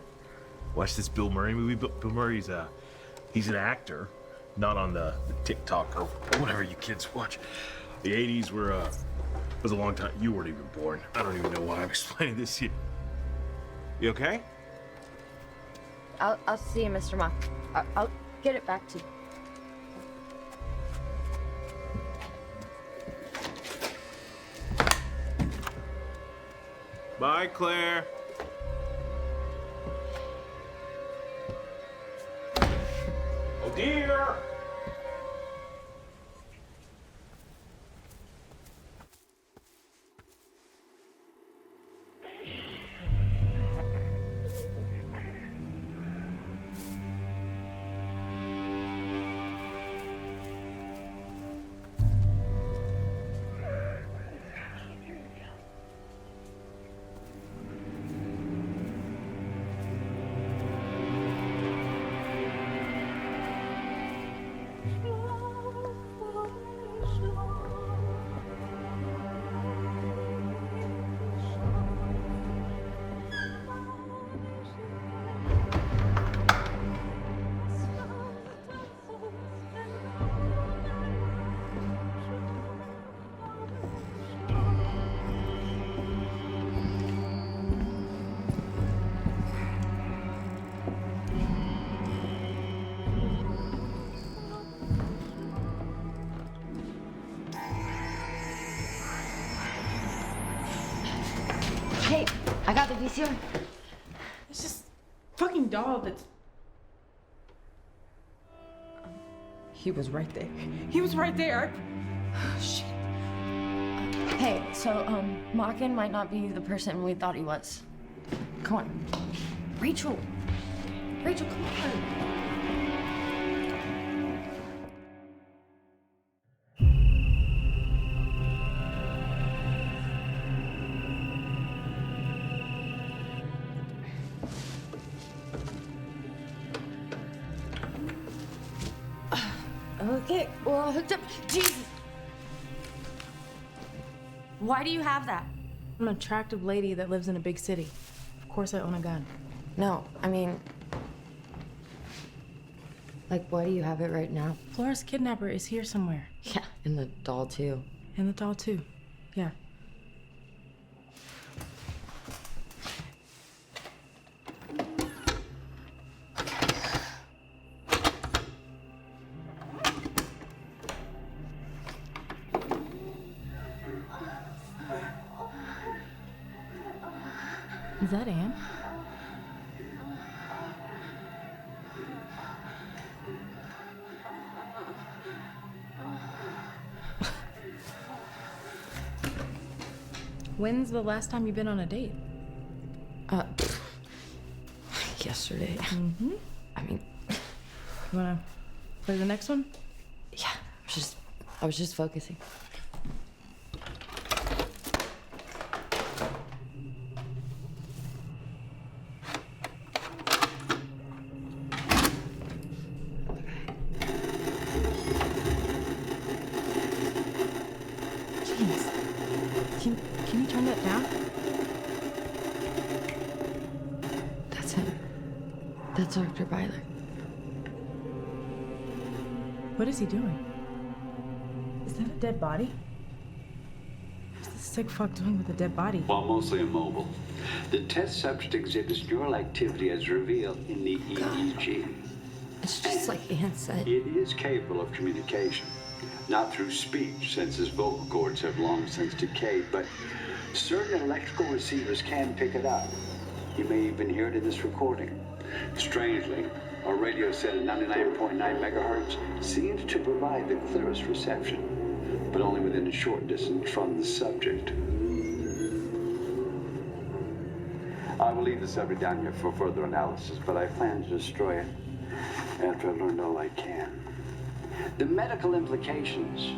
Watched this Bill Murray movie. Bill Murray's, he's an actor, not on the TikTok or whatever you kids watch. The 80s was a long time. You weren't even born. I don't even know why I'm explaining this to you. You okay? I'll see you, Mr. Mock. I'll get it back to you. Bye, Claire. Oh, dear. Hey, I got the VCR. It's just fucking doll that's... He was right there. He was right there. Shit. Hey, so, Makin might not be the person we thought he was. Come on. Rachel! Rachel, come on! Okay, we're all hooked up. Jesus! Why do you have that? I'm an attractive lady that lives in a big city. Of course I own a gun. No, I mean... Like, why do you have it right now? Flora's kidnapper is here somewhere. Yeah, and the doll, too. And the doll, too. Yeah. Is that Anne? When's the last time you've been on a date? Yesterday. Mm-hmm. I mean... You wanna play the next one? Yeah, I was just focusing. Can you turn that down? That's him. That's Dr. Byler. What is he doing? Is that a dead body? What's this sick fuck doing with a dead body? While mostly immobile, the test subject exhibits neural activity as revealed in the EEG. It's just like Anne said. It is capable of communication. Not through speech, since his vocal cords have long since decayed, but certain electrical receivers can pick it up. You may even hear it in this recording. Strangely, a radio set at 99.9 megahertz seems to provide the clearest reception, but only within a short distance from the subject. I will leave the subject down here for further analysis, but I plan to destroy it after I've learned all I can. The medical implications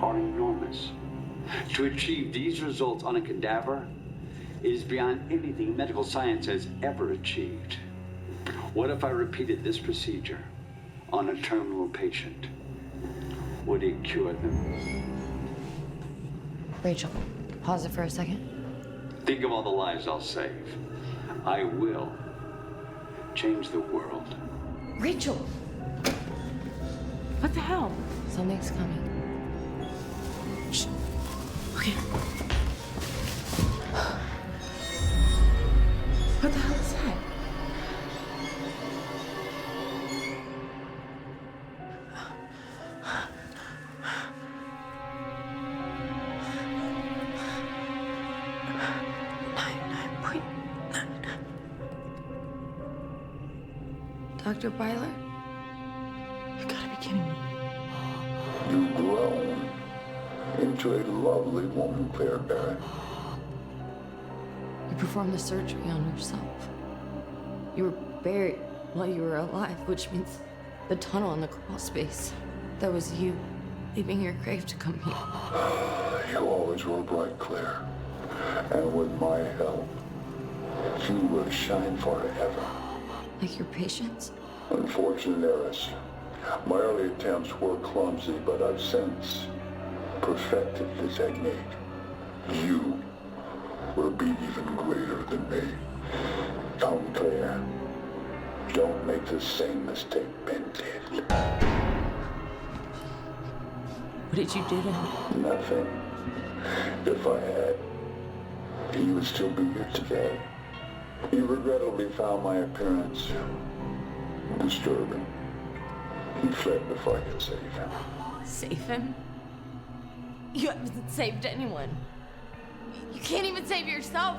are enormous. To achieve these results on a cadaver is beyond anything medical science has ever achieved. What if I repeated this procedure on a terminal patient? Would it cure them? Rachel, pause it for a second. Think of all the lives I'll save. I will change the world. Rachel! What the hell? Something's coming. Shh. Okay. What the hell is that? Dr. Byler? You gotta be kidding me. You've grown into a lovely woman, Claire Erin. You performed the surgery on yourself. You were buried while you were alive, which means the tunnel in the crawl space. That was you leaving your grave to come here. You always were bright, Claire. And with my help, you will shine forever. Like your patients? Unfortunate heiress. My early attempts were clumsy, but I've since perfected the technique. You will be even greater than me. Come, Claire. Don't make the same mistake Ben did. What did you do to him? Nothing. If I had, he would still be here today. He regrettably found my appearance disturbing. He fled before I could save him. Save him? You haven't saved anyone. You can't even save yourself.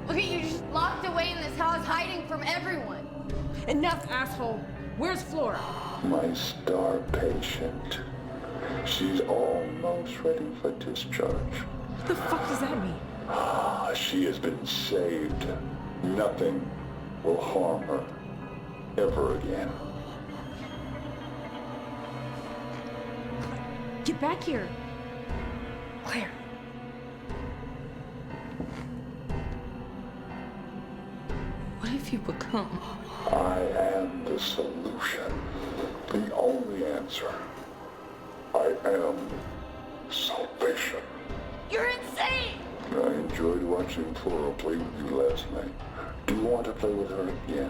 Look at you, just locked away in this house, hiding from everyone. Enough, asshole. Where's Flora? My star patient. She's almost ready for discharge. What the fuck does that mean? She has been saved. Nothing will harm her ever again. Get back here. Claire. What have you become? I am the solution. The only answer. I am salvation. You're insane! I enjoyed watching Flora play with you last night. Do you want to play with her again?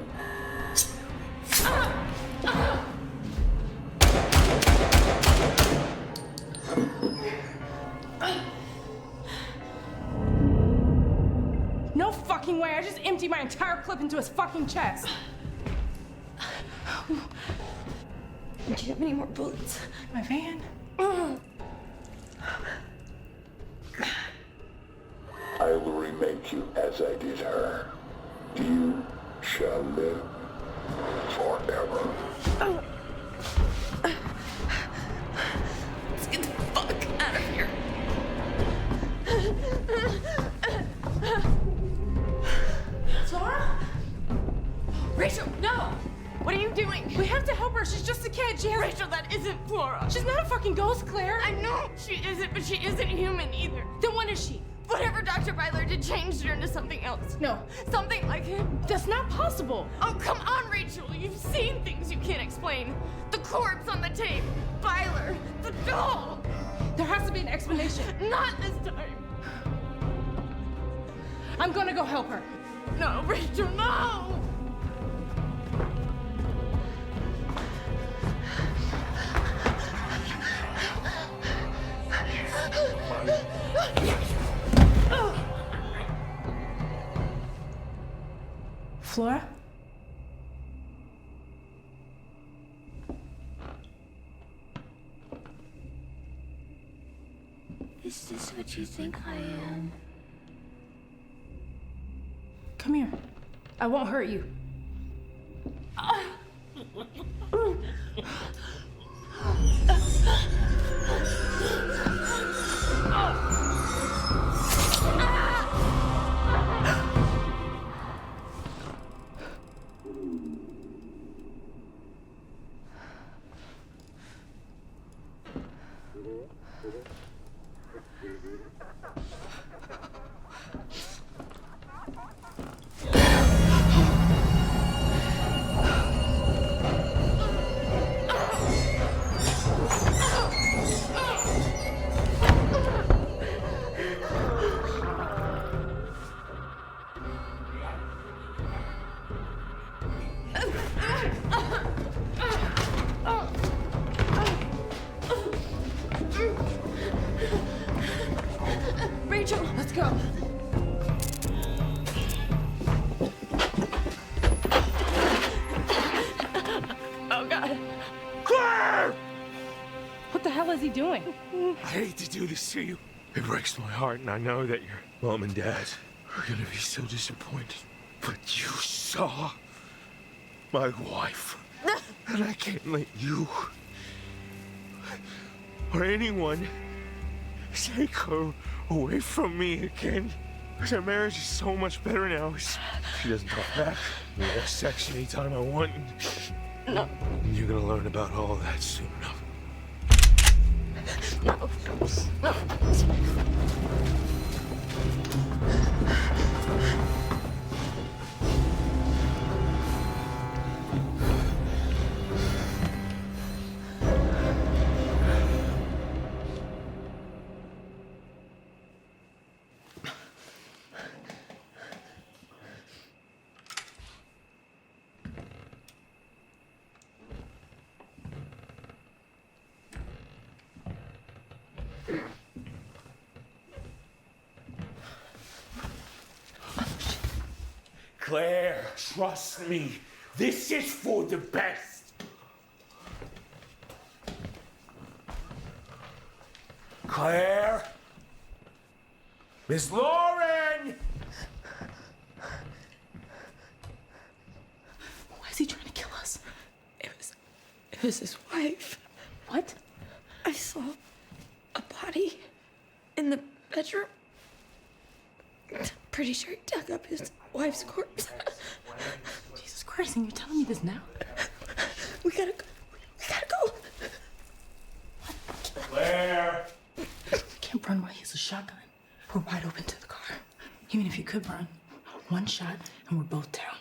No fucking way! I just emptied my entire clip into his fucking chest! Do you have any more bullets? My van? I will remake you as I did her. You shall live forever. Let's get the fuck out of here. Flora? Rachel, no! What are you doing? We have to help her. She's just a kid. She has... Rachel, that isn't Flora. She's not a fucking ghost, Claire. I know she isn't, but she isn't human either. Then what is she? Whatever Dr. Byler did changed her into something else. No. Something like him. That's not possible. Oh, come on, Rachel. You've seen things you can't explain. The corpse on the tape. Byler. The doll. There has to be an explanation. Not this time. I'm gonna go help her. No, Rachel, no! Flora? Is this what you think I am? Come here. I won't hurt you. Rachel, let's go. Oh, God. Claire! What the hell is he doing? I hate to do this to you. It breaks my heart, and I know that your mom and dad are gonna be so disappointed. But you saw my wife, and I can't let you or anyone take her away from me again. Because our marriage is so much better now. She doesn't talk back. We have sex anytime I want. No. And you're gonna learn about all of that soon enough. No. No. Claire, trust me. This is for the best. Claire? Miss Lauren! Why is he trying to kill us? It It was his wife. What? I saw a body in the bedroom. Pretty sure he dug up his wife's corpse. Jesus Christ, and you're telling me this now? We gotta go. We gotta go. Claire! Can't run while he has a shotgun. We're wide open to the car. Even if you could run, one shot and we're both down.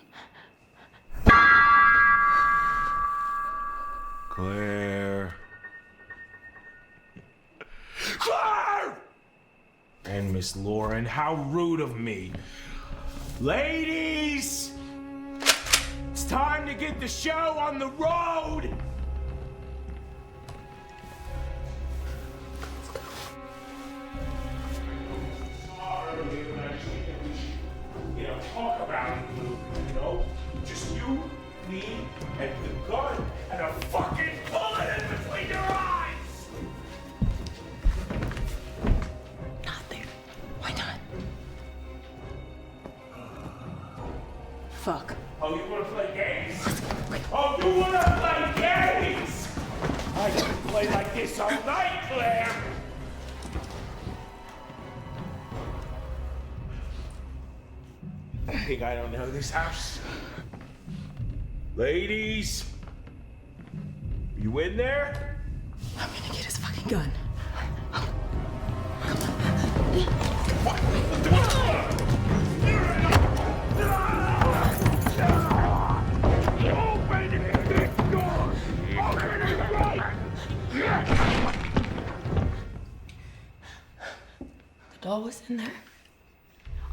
Claire. Claire! And Miss Lauren, how rude of me. Ladies! It's time to get the show on the road! Talk about it, Luke, just you, me, and the gun, and a fucking bullet in between your eyes! Not there. Why not? Fuck. Oh, you wanna play games? Oh, you wanna play games? I can play like this all night, Claire! I think I don't know this house. Ladies, you in there? I'm gonna get his fucking gun. The doll was in there.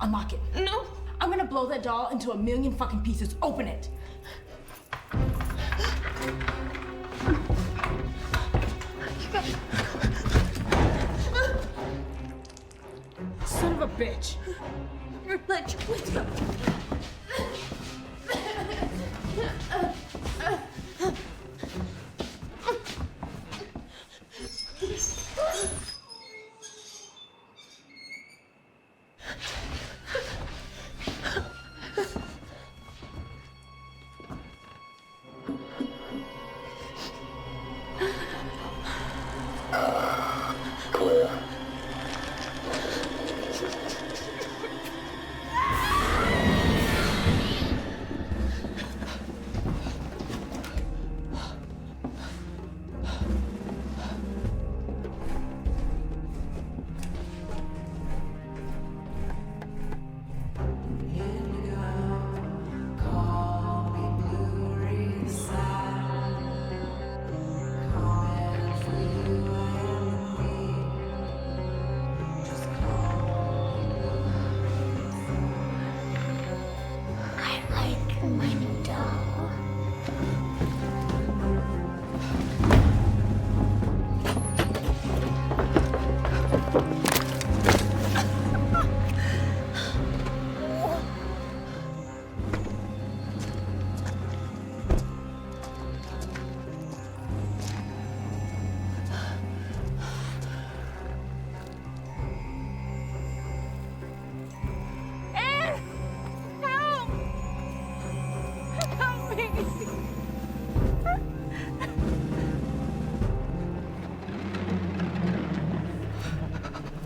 Unlock it. No. I'm gonna blow that doll into a million fucking pieces. Open it. Son of a bitch. Let's go.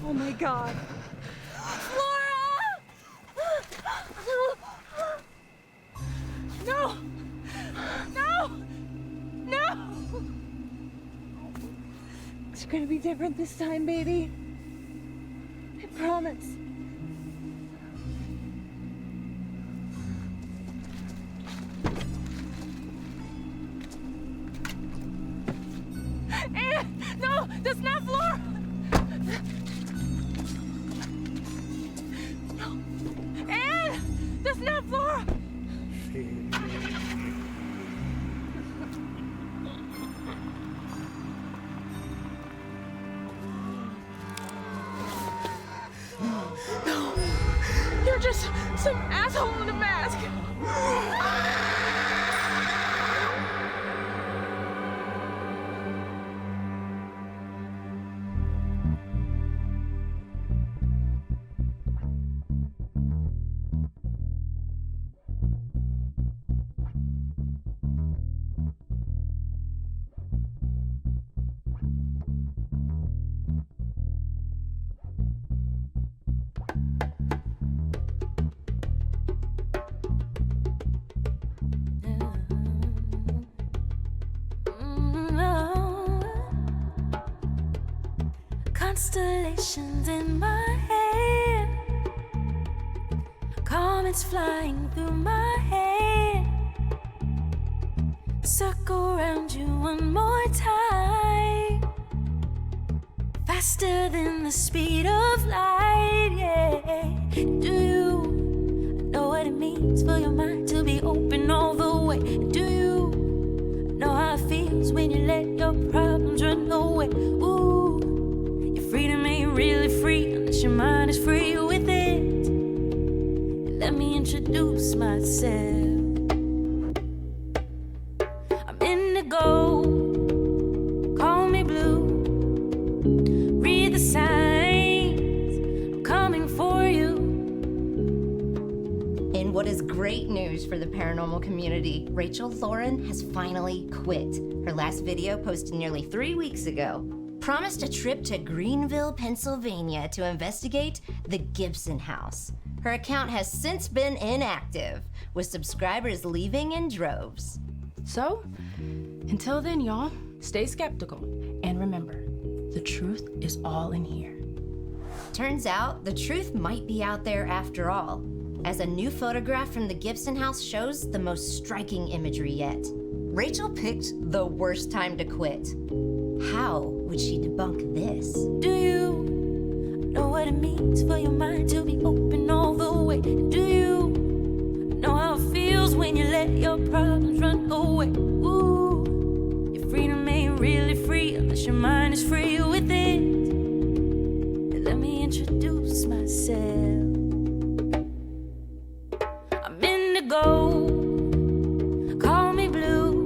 Oh my God. Flora! No! No! No! It's gonna be different this time, baby. I promise. No, that's not Flora! No. Anne! That's not Flora! No. You're just some asshole in a mask. Constellations in my head, comets flying through my head. Circle around you one more time, faster than the speed of light, yeah. Do you know what it means for your mind to be open all the way? Do you know how it feels when you let your problems run away? Ooh, your freedom ain't really free unless your mind is free with it. Let me introduce myself. I'm indigo, call me blue. Read the signs, I'm coming for you. In what is great news for the paranormal community, Rachel Lauren has finally quit. Her last video, posted nearly 3 weeks ago, promised a trip to Greenville, Pennsylvania to investigate the Gibson house. Her account has since been inactive, with subscribers leaving in droves. So, until then, y'all, stay skeptical. And remember, the truth is all in here. Turns out, the truth might be out there after all, as a new photograph from the Gibson house shows the most striking imagery yet. Rachel picked the worst time to quit. How would she debunk this? Do you know what it means for your mind to be open all the way? Do you know how it feels when you let your problems run away? Ooh, your freedom ain't really free unless your mind is free with it. Let me introduce myself. I'm indigo, call me blue.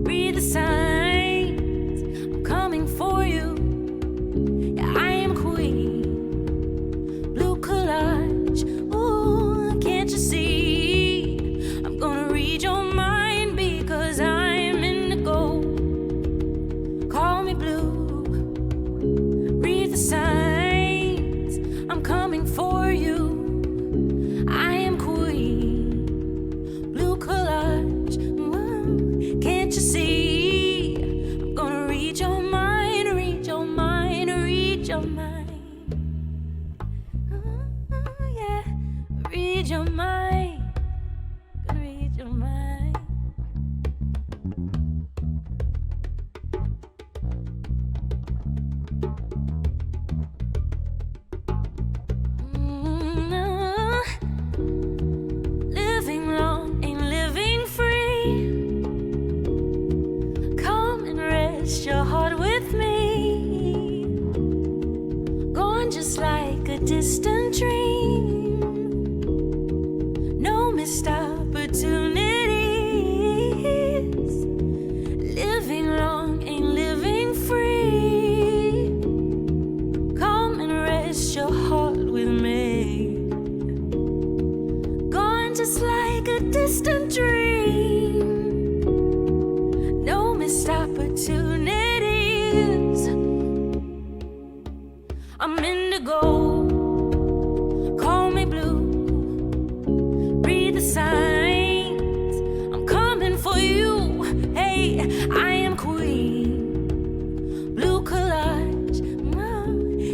Read the signs, I'm coming for you. Yeah, I am queen, blue collage. Ooh, can't you see? I'm gonna read your mind because I'm indigo. Call me blue, read the signs, I'm coming for you. I am queen, blue collage. Ooh, can't you see? I'm gonna read your mind, read your mind, read your mind. Ooh, yeah, read your mind, gonna read your mind. Living long ain't living free. Come and rest your heart with me. Gone just like a distant dream. No missed opportunities. Living long ain't living free. Come and rest your heart with me. Gone just like a distant dream. No missed opportunities. I'm indigo, call me blue. Read the signs, I'm coming for you. Hey, I am queen, blue collage.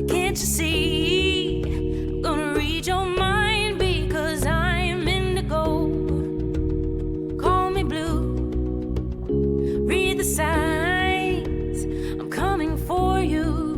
Can't you see? I'm gonna read your mind because I'm indigo. Call me blue, read the signs, I'm coming for you.